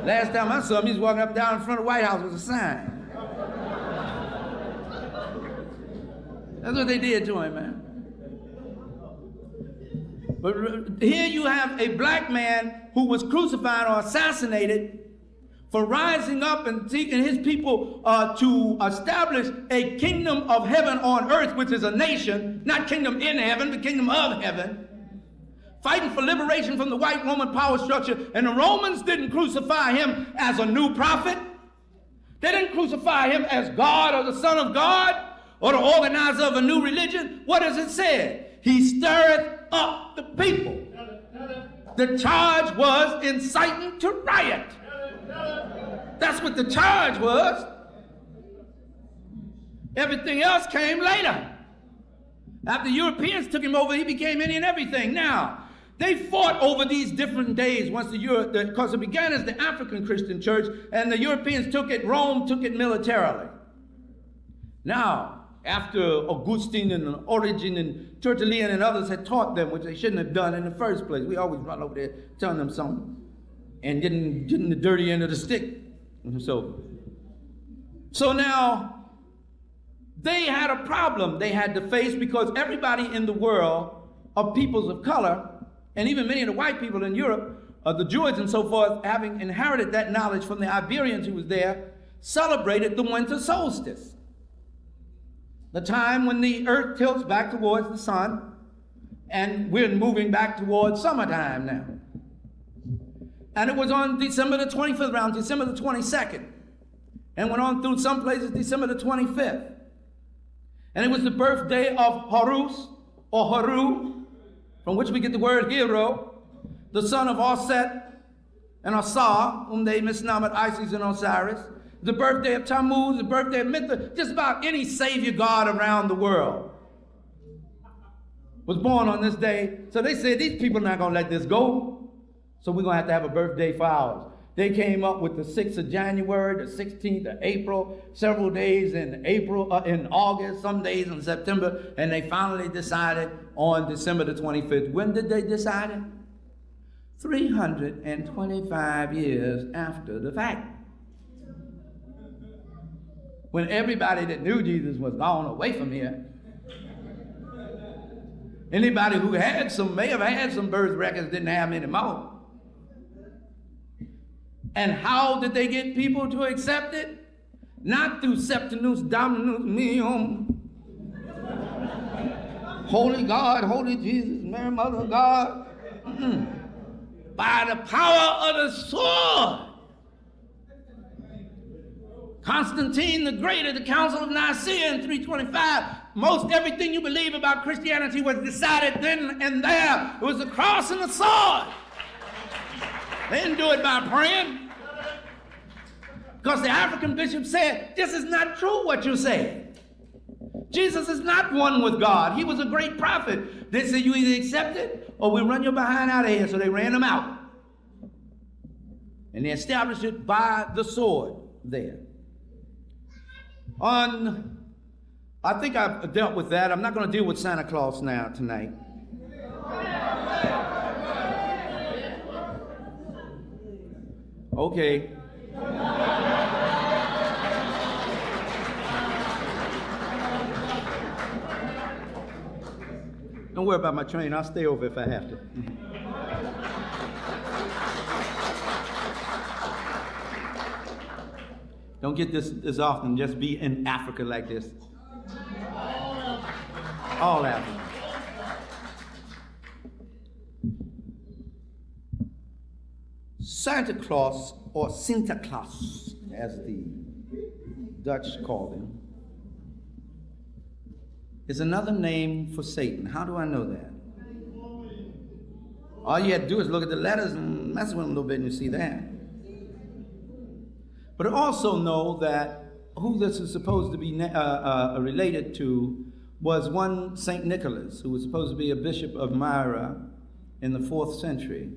Last time I saw him, he was walking up and down in front of the White House with a sign. That's what they did to him, man. But here you have a black man who was crucified or assassinated for rising up and taking his people to establish a kingdom of heaven on earth, which is a nation, not kingdom in heaven, but kingdom of heaven, fighting for liberation from the white Roman power structure. And the Romans didn't crucify him as a new prophet. They didn't crucify him as God or the Son of God or the organizer of a new religion. What does it say? He stirreth up the people. The charge was inciting to riot. That's what the charge was. Everything else came later. After Europeans took him over, he became any and everything. Now, they fought over these different days once because it began as the African Christian church, and the Europeans took it, Rome took it militarily. Now, after Augustine and Origen and Tertullian and others had taught them, which they shouldn't have done in the first place. We always run over there telling them something and getting the dirty end of the stick. So now, they had a problem they had to face because everybody in the world of peoples of color, and even many of the white people in Europe, the Jews and so forth, having inherited that knowledge from the Iberians who was there, celebrated the winter solstice. The time when the earth tilts back towards the sun, and we're moving back towards summertime now. And it was on December the 25th, around December the 22nd, and went on through some places December the 25th. And it was the birthday of Horus, or Haru, from which we get the word hero, the son of Osset and Osar, whom they misnomed Isis and Osiris, the birthday of Tammuz, the birthday of Mithra, just about any savior god around the world was born on this day. So they said, these people are not going to let this go, so we're going to have a birthday for ours. They came up with the 6th of January, the 16th of April, several days in August, some days in September, and they finally decided on December the 25th. When did they decide it? 325 years after the fact. When everybody that knew Jesus was gone away from here. Anybody who may have had some birth records didn't have any more. And how did they get people to accept it? Not through Septimus Dominus Meum. Holy God, Holy Jesus, Mary Mother of God. By the power of the sword. Constantine the Great at the Council of Nicaea in 325. Most everything you believe about Christianity was decided then and there. It was the cross and the sword. They didn't do it by praying. Because the African bishop said, this is not true what you say. Jesus is not one with God. He was a great prophet. They said, you either accept it or we run your behind out of here. So they ran him out. And they established it by the sword there. I think I've dealt with that. I'm not going to deal with Santa Claus now tonight. Okay. Don't worry about my train. I'll stay over if I have to. Don't get this often. Just be in Africa like this. All Africa. Santa Claus, or Sinterklaas, as the Dutch call him, is another name for Satan. How do I know that? All you have to do is look at the letters and mess with them a little bit and you see that. But also know that who this is supposed to be related to was one St. Nicholas, who was supposed to be a bishop of Myra in the 4th century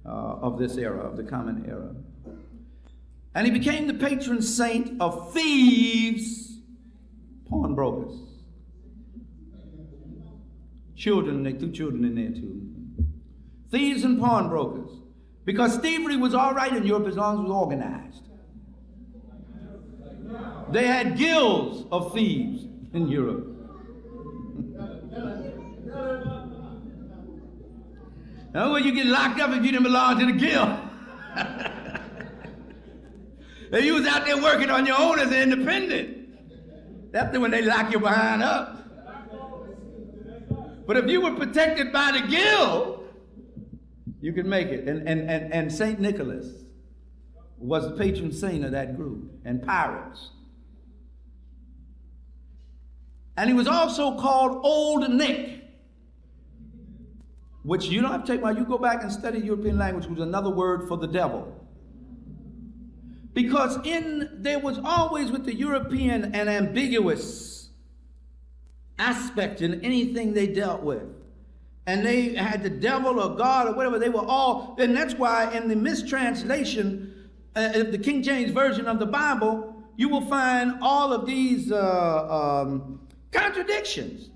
of this era, of the Common Era. And he became the patron saint of thieves, pawnbrokers. Children, they threw children in there too. Thieves and pawnbrokers. Because thievery was all right in Europe as long as it was organized. They had guilds of thieves in Europe. Now, well, you get locked up if you didn't belong to the guild. If you was out there working on your own as an independent, that's when they lock you behind up. But if you were protected by the guild, you could make it. And St. Nicholas was the patron saint of that group, and pirates. And he was also called Old Nick, which you don't have to take my, you go back and study European language, which was another word for the devil. Because there was always with the European an ambiguous aspect in anything they dealt with. And they had the devil or God or whatever, they were all, and that's why in the mistranslation, the King James Version of the Bible, you will find all of these contradictions.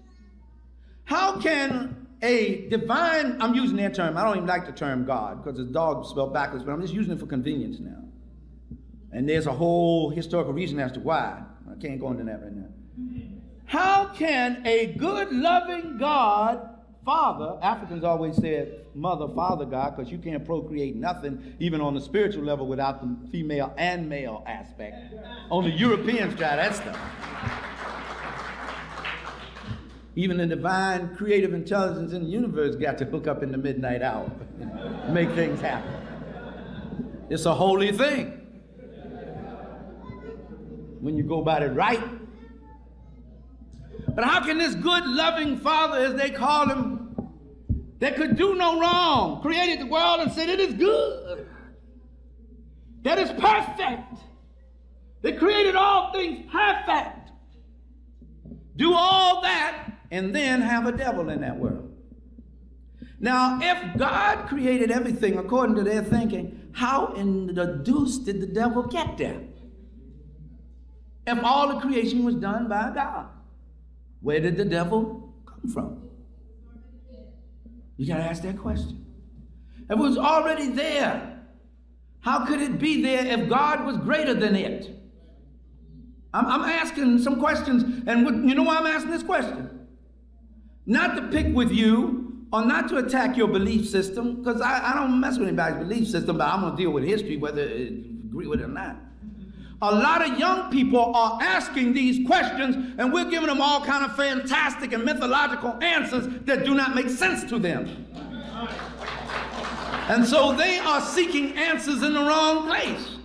How can a divine, I'm using their term, I don't even like the term God, because it's dog spelled backwards, but I'm just using it for convenience now. And there's a whole historical reason as to why. I can't go into that right now. How can a good, loving God, Father, Africans always said mother, father God, because you can't procreate nothing, even on the spiritual level, without the female and male aspect. Only Europeans try that stuff. Even the divine creative intelligence in the universe got to hook up in the midnight hour and make things happen. It's a holy thing when you go about it right. But how can this good, loving Father, as they call him, that could do no wrong, created the world and said it is good, that is perfect, that created all things perfect, do all that, and then have a devil in that world? Now, if God created everything according to their thinking, how in the deuce did the devil get there? If all the creation was done by God, where did the devil come from? You got to ask that question. If it was already there, how could it be there if God was greater than it? I'm asking some questions, and you know why I'm asking this question? Not to pick with you, or not to attack your belief system, because I don't mess with anybody's belief system, but I'm going to deal with history, whether you agree with it or not. A lot of young people are asking these questions, and we're giving them all kind of fantastic and mythological answers that do not make sense to them. And so they are seeking answers in the wrong place.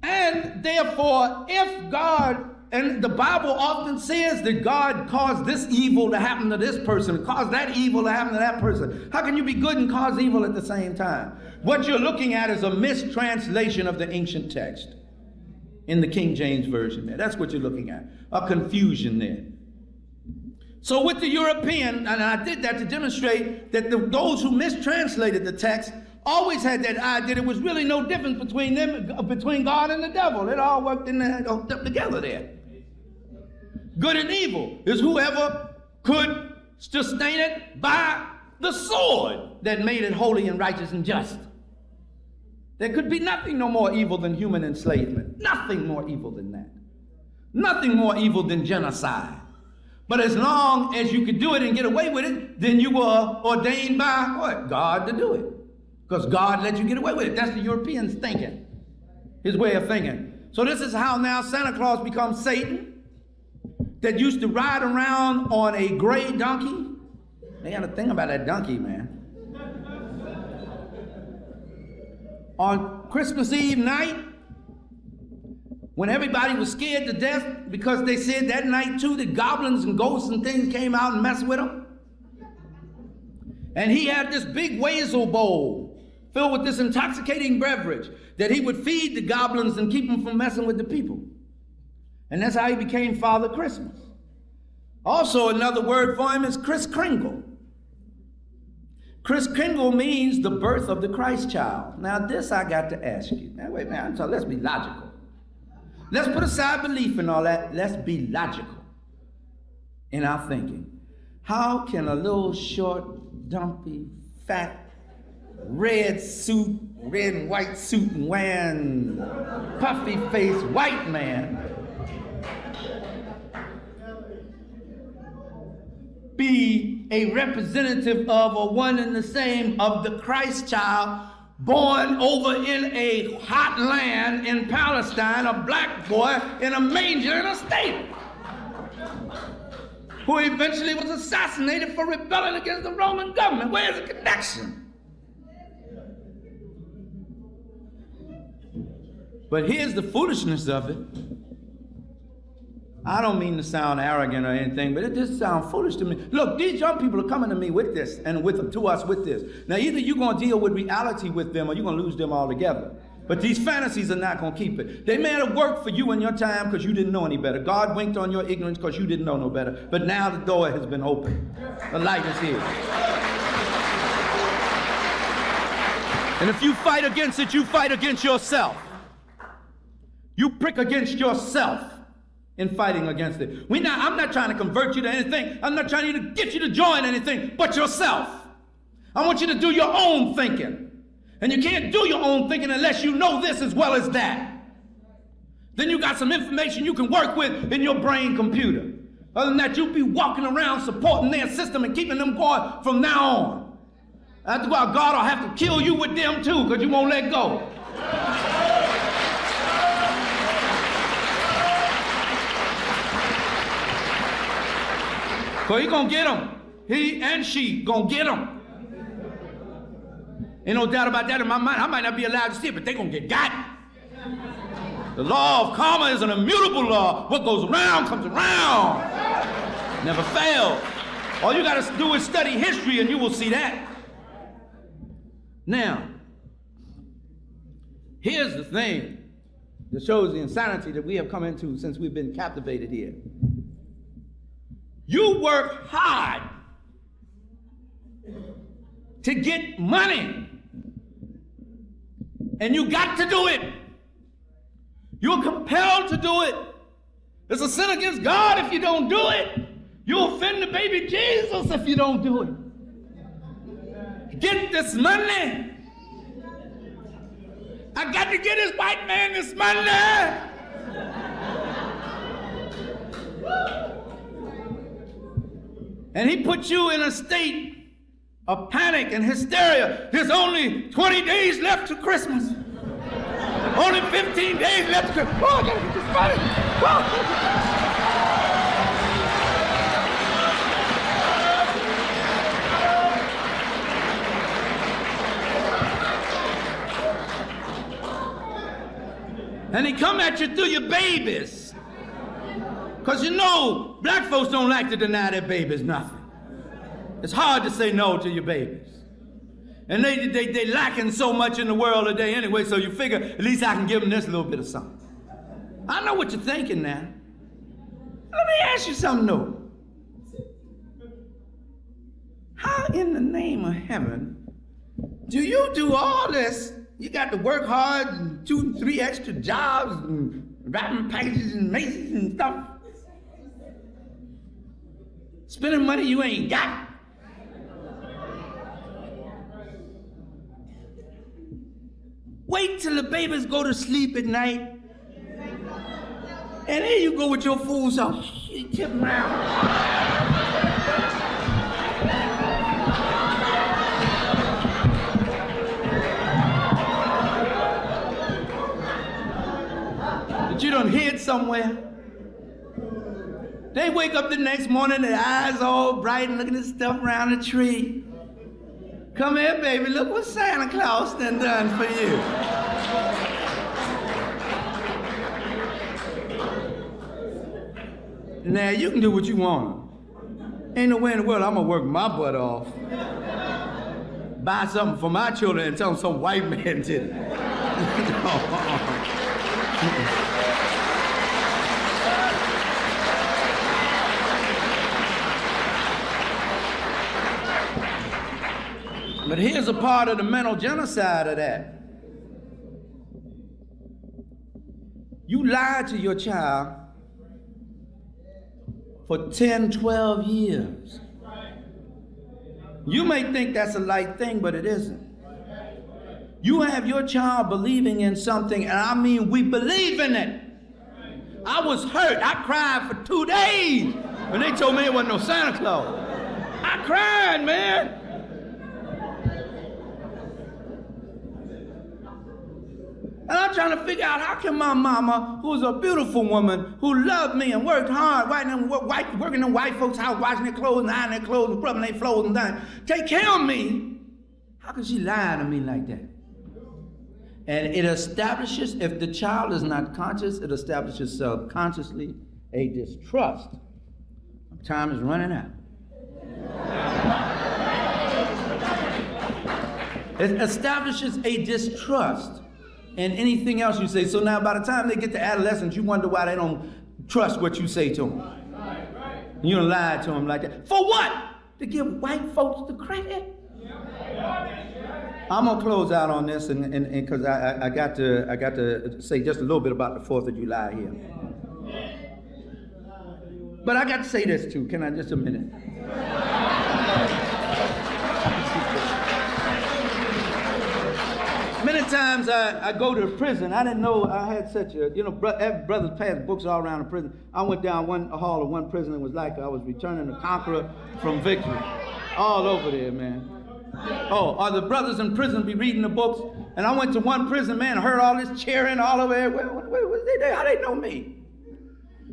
And therefore, if God, and the Bible often says that God caused this evil to happen to this person, caused that evil to happen to that person. How can you be good and cause evil at the same time? What you're looking at is a mistranslation of the ancient text in the King James Version there. That's what you're looking at, a confusion there. So with the European, and I did that to demonstrate that those who mistranslated the text always had that idea that there was really no difference between them, between God and the devil. It all worked in there, together there. Good and evil is whoever could sustain it by the sword that made it holy and righteous and just. There could be nothing no more evil than human enslavement. Nothing more evil than that. Nothing more evil than genocide. But as long as you could do it and get away with it, then you were ordained by what? God to do it. Because God let you get away with it. That's the Europeans thinking. His way of thinking. So this is how now Santa Claus becomes Satan, that used to ride around on a gray donkey. They got a thing about that donkey, man. On Christmas Eve night, when everybody was scared to death because they said that night too that goblins and ghosts and things came out and messed with them. And he had this big wassail bowl filled with this intoxicating beverage that he would feed the goblins and keep them from messing with the people. And that's how he became Father Christmas. Also, another word for him is Kris Kringle. Kris Kringle means the birth of the Christ child. Now this I got to ask you. Now wait a minute, so let's be logical. Let's put aside belief and all that. Let's be logical in our thinking. How can a little short, dumpy, fat, red and white suit and wearing puffy face white man be a representative of or one and the same of the Christ child born over in a hot land in Palestine, a black boy in a manger in a stable, who eventually was assassinated for rebelling against the Roman government? Where's the connection? But here's the foolishness of it. I don't mean to sound arrogant or anything, but it just sounds foolish to me. Look, these young people are coming to me with this and to us with this. Now, either you're going to deal with reality with them or you're going to lose them altogether. But these fantasies are not going to keep it. They may have worked for you in your time because you didn't know any better. God winked on your ignorance because you didn't know no better. But now the door has been opened. The light is here. And if you fight against it, you fight against yourself. You prick against yourself in fighting against it. I'm not trying to convert you to anything. I'm not trying to get you to join anything but yourself. I want you to do your own thinking. And you can't do your own thinking unless you know this as well as that. Then you got some information you can work with in your brain computer. Other than that, you'll be walking around supporting their system and keeping them going from now on. After a while, God will have to kill you with them too because you won't let go. So he's going to get them. He and she going to get them. Ain't no doubt about that in my mind. I might not be allowed to see it, but they're going to get got. The law of karma is an immutable law. What goes around comes around. Never fails. All you got to do is study history and you will see that. Now, here's the thing that shows the insanity that we have come into since we've been captivated here. You work hard to get money. And you got to do it. You're compelled to do it. It's a sin against God if you don't do it. You offend the baby Jesus if you don't do it. Get this money. I got to get this white man this money. And he put you in a state of panic and hysteria. There's only 20 days left to Christmas. Only 15 days left to Christmas. Oh, I gotta get this money. Oh. And he come at you through your babies. Because you know, black folks don't like to deny their babies nothing. It's hard to say no to your babies. And they lacking so much in the world today anyway, so you figure, at least I can give them this little bit of something. I know what you're thinking now. Let me ask you something new. How in the name of heaven do you do all this? You got to work hard and 2 and 3 extra jobs and wrapping packages and maces and stuff. Spending money you ain't got. Wait till the babies go to sleep at night. And here you go with your fool self. Tip around. But you done hid somewhere. They wake up the next morning, their eyes all bright and looking at stuff around the tree. Come here, baby, look what Santa Claus done for you. Now, you can do what you want. Ain't no way in the world I'm gonna work my butt off. Buy something for my children and tell them some white man did it. But here's a part of the mental genocide of that. You lied to your child for 10, 12 years. You may think that's a light thing, but it isn't. You have your child believing in something, and I mean we believe in it. I was hurt. I cried for 2 days when they told me it wasn't no Santa Claus. I cried, man. And I'm trying to figure out how can my mama, who's a beautiful woman, who loved me and worked hard, working in white folks' house, washing their clothes and ironing their clothes and scrubbing their floors and done, take care of me. How can she lie to me like that? And it establishes, if the child is not conscious, it establishes subconsciously a distrust. Time is running out. It establishes a distrust in anything else you say. So now by the time they get to adolescence, you wonder why they don't trust what you say to them. You don't lie to them like that. For what? To give white folks the credit? I'm gonna close out on this, and because I got to say just a little bit about the 4th of July here. But I got to say this too. Can I just a minute? Many times I go to prison. I didn't know I had such a, brothers pass books all around the prison. I went down a hall of one prison. It was like I was returning a conqueror from victory. All over there, man. Oh, are the brothers in prison be reading the books? And I went to one prison, man, heard all this cheering all over there. Where was they there? How they know me?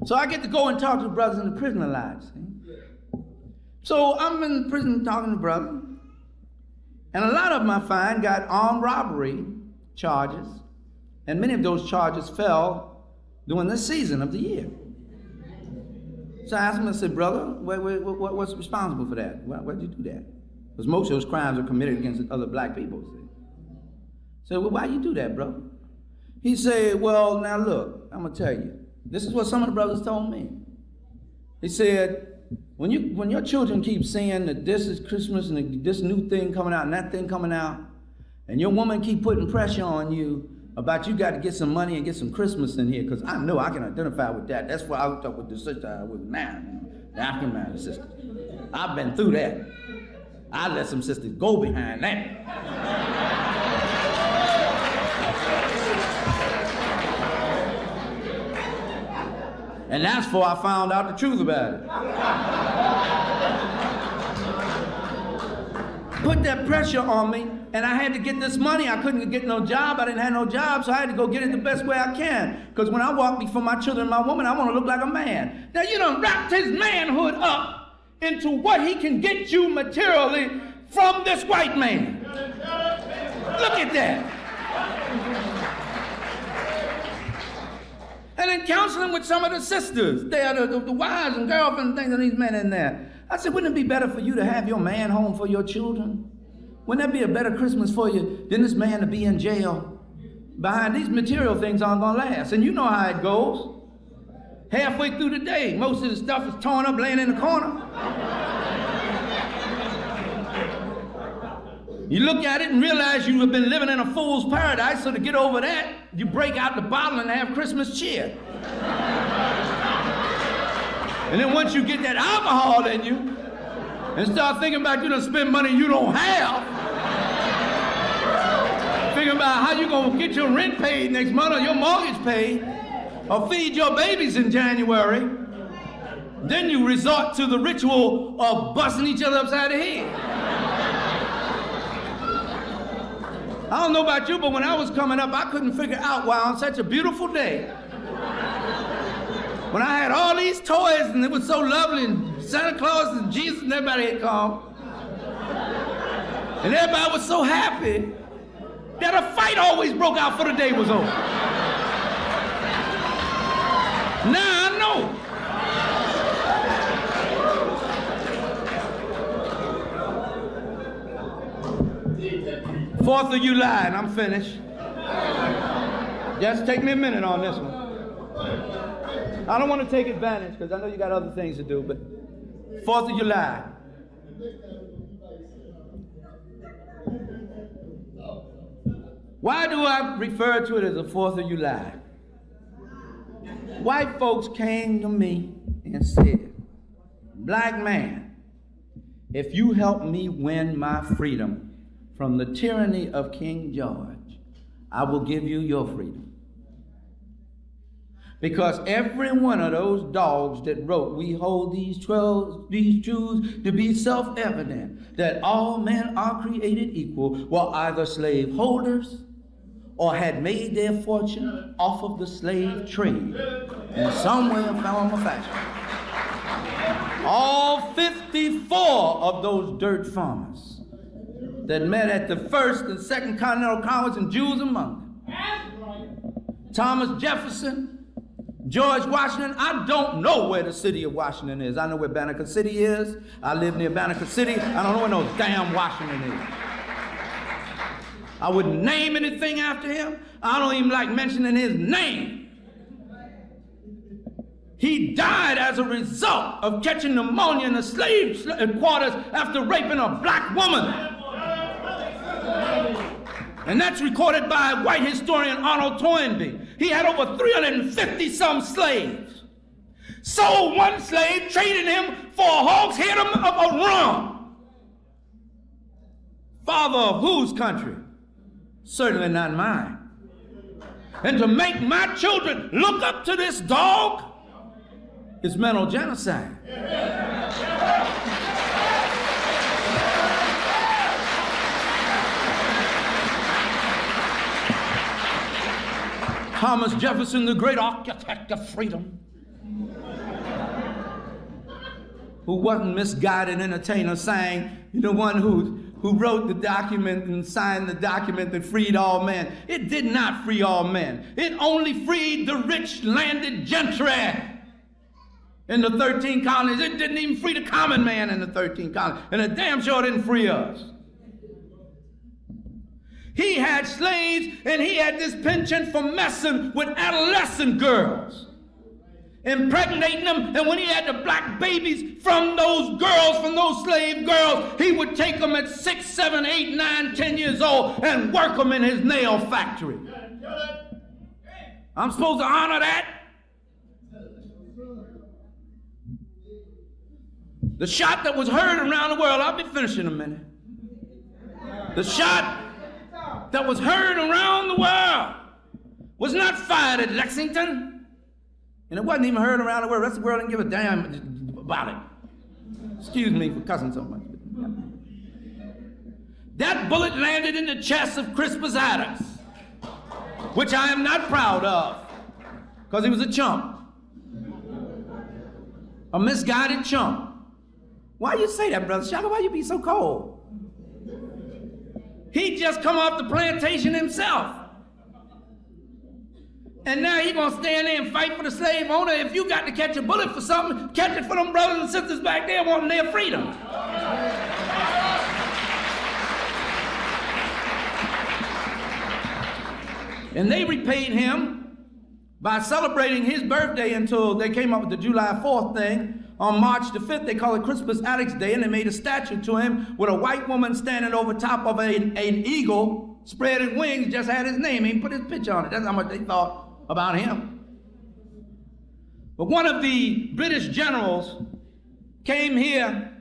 So I get to go and talk to the brothers in the prison a lot. See? So I'm in prison talking to brothers. And a lot of them I find got armed robbery charges. And many of those charges fell during this season of the year. So I asked him, I said, brother, what's responsible for that? Why'd you do that? Because most of those crimes are committed against other black people. See? So, well, why you do that, brother? He said, well, now look, I'm going to tell you. This is what some of the brothers told me. He said, when your children keep saying that this is Christmas and this new thing coming out and that thing coming out, and your woman keep putting pressure on you about you got to get some money and get some Christmas in here, because I know I can identify with that. That's why I hooked up with the sister I was with now, the African American sister. I've been through that. I let some sisters go behind that. And that's before I found out the truth about it. Put that pressure on me, and I had to get this money. I couldn't get no job. I didn't have no job, so I had to go get it the best way I can. Because when I walk before my children and my woman, I want to look like a man. Now, you done wrapped his manhood up into what he can get you materially from this white man. Look at that. And in counseling with some of the sisters, they are the wives and girlfriends and things of these men in there. I said, wouldn't it be better for you to have your man home for your children? Wouldn't that be a better Christmas for you than this man to be in jail? Behind these material things aren't gonna last. And you know how it goes. Halfway through the day, most of the stuff is torn up, laying in the corner. You look at it and realize you have been living in a fool's paradise, so to get over that, you break out the bottle and have Christmas cheer. And then once you get that alcohol in you, and start thinking about you done spend money you don't have, thinking about how you gonna get your rent paid next month or your mortgage paid, or feed your babies in January, then you resort to the ritual of busting each other upside the head. I don't know about you, but when I was coming up, I couldn't figure out why on such a beautiful day, when I had all these toys and it was so lovely and Santa Claus and Jesus and everybody had come, and everybody was so happy, that a fight always broke out before the day was over. Now I know. 4th of July, and I'm finished. Just take me a minute on this one. I don't want to take advantage because I know you got other things to do, but 4th of July. Why do I refer to it as the 4th of July? White folks came to me and said, black man, if you help me win my freedom from the tyranny of King George, I will give you your freedom. Because every one of those dogs that wrote, we hold these truths to be self-evident, that all men are created equal, were either slave holders or had made their fortune off of the slave trade in some way or form or fashion. All 54 of those dirt farmers that met at the First and Second Continental Congress, and Jews among them. Thomas Jefferson, George Washington, I don't know where the city of Washington is. I know where Banneker City is. I live near Banneker City. I don't know where no damn Washington is. I wouldn't name anything after him. I don't even like mentioning his name. He died as a result of catching pneumonia in the slave quarters after raping a black woman. And that's recorded by white historian Arnold Toynbee. He had over 350-some slaves. Sold one slave, traded him for a hog's head of a rum. Father of whose country? Certainly not mine. And to make my children look up to this dog is mental genocide. Thomas Jefferson, the great architect of freedom, who wasn't misguided entertainer, sang, the one who wrote the document and signed the document that freed all men. It did not free all men. It only freed the rich landed gentry in the 13 colonies. It didn't even free the common man in the 13 colonies. And it damn sure didn't free us. He had slaves, and he had this penchant for messing with adolescent girls, impregnating them, and when he had the black babies from those girls, from those slave girls, he would take them at 6, 7, 8, 9, 10 years old and work them in his nail factory. I'm supposed to honor that? The shot that was heard around the world, I'll be finished in a minute. The shot that was heard around the world was not fired at Lexington, and it wasn't even heard around the world. The rest of the world didn't give a damn about it. Excuse me for cussing so much. That bullet landed in the chest of Crispus Attucks, which I am not proud of, because he was a chump, a misguided chump. Why you say that, Brother Shaka? Why you be so cold? He just come off the plantation himself. And now he gonna stand there and fight for the slave owner. If you got to catch a bullet for something, catch it for them brothers and sisters back there wanting their freedom. And they repaid him by celebrating his birthday until they came up with the July 4th thing. On March the 5th, they call it Crispus Attucks Day, and they made a statue to him with a white woman standing over top of an eagle, spreading wings, just had his name. He put his picture on it. That's how much they thought about him. But one of the British generals came here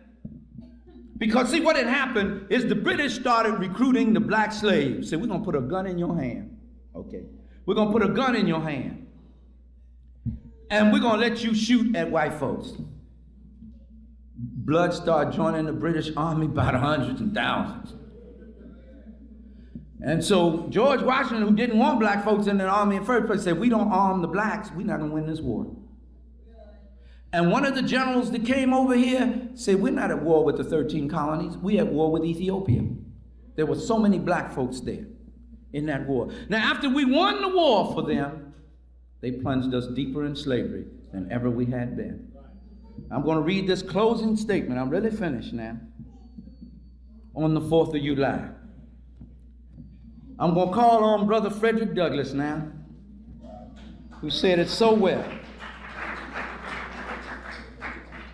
because, see, what had happened is the British started recruiting the black slaves. Said, we're going to put a gun in your hand. Okay. We're going to put a gun in your hand. And we're going to let you shoot at white folks. Blood started joining the British Army by the hundreds and thousands. And so George Washington, who didn't want black folks in the army in the first place, said, we don't arm the blacks, we're not going to win this war. And one of the generals that came over here said, we're not at war with the 13 colonies, we're at war with Ethiopia. There were so many black folks there in that war. Now, after we won the war for them, they plunged us deeper in slavery than ever we had been. I'm going to read this closing statement. I'm really finished now. On the 4th of July. I'm going to call on Brother Frederick Douglass now, who said it so well.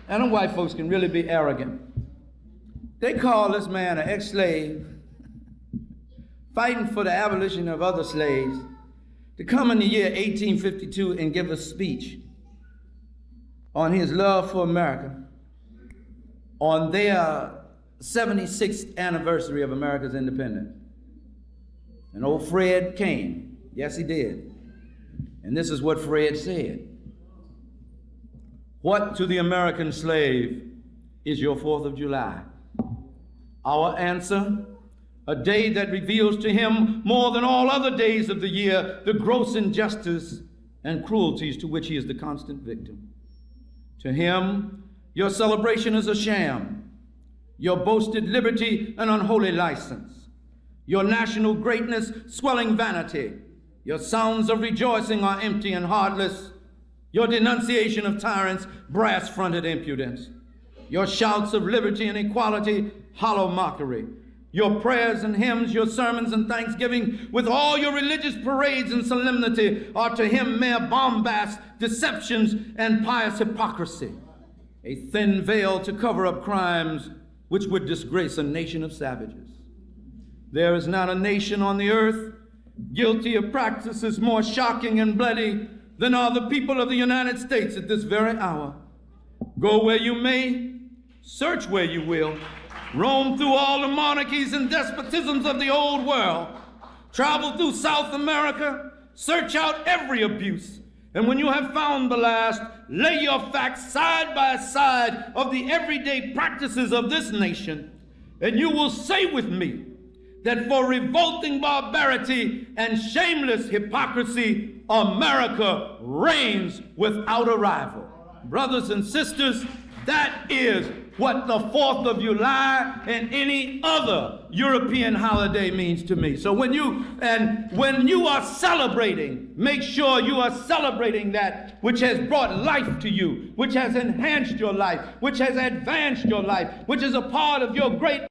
And the white folks can really be arrogant. They call this man an ex-slave, fighting for the abolition of other slaves, to come in the year 1852 and give a speech on his love for America on their 76th anniversary of America's independence. And old Fred came. Yes, he did. And this is what Fred said. What to the American slave is your 4th of July? Our answer, a day that reveals to him more than all other days of the year the gross injustice and cruelties to which he is the constant victim. To him, your celebration is a sham, your boasted liberty an unholy license, your national greatness swelling vanity, your sounds of rejoicing are empty and heartless, your denunciation of tyrants, brass-fronted impudence, your shouts of liberty and equality, hollow mockery, your prayers and hymns, your sermons and thanksgiving, with all your religious parades and solemnity, are to him mere bombast, deceptions, and pious hypocrisy, a thin veil to cover up crimes which would disgrace a nation of savages. There is not a nation on the earth guilty of practices more shocking and bloody than are the people of the United States at this very hour. Go where you may, search where you will, roam through all the monarchies and despotisms of the old world, travel through South America, search out every abuse, and when you have found the last, lay your facts side by side of the everyday practices of this nation, and you will say with me that for revolting barbarity and shameless hypocrisy, America reigns without a rival. Brothers and sisters, that is what the 4th of July and any other European holiday means to me. So when you are celebrating, make sure you are celebrating that which has brought life to you, which has enhanced your life, which has advanced your life, which is a part of your great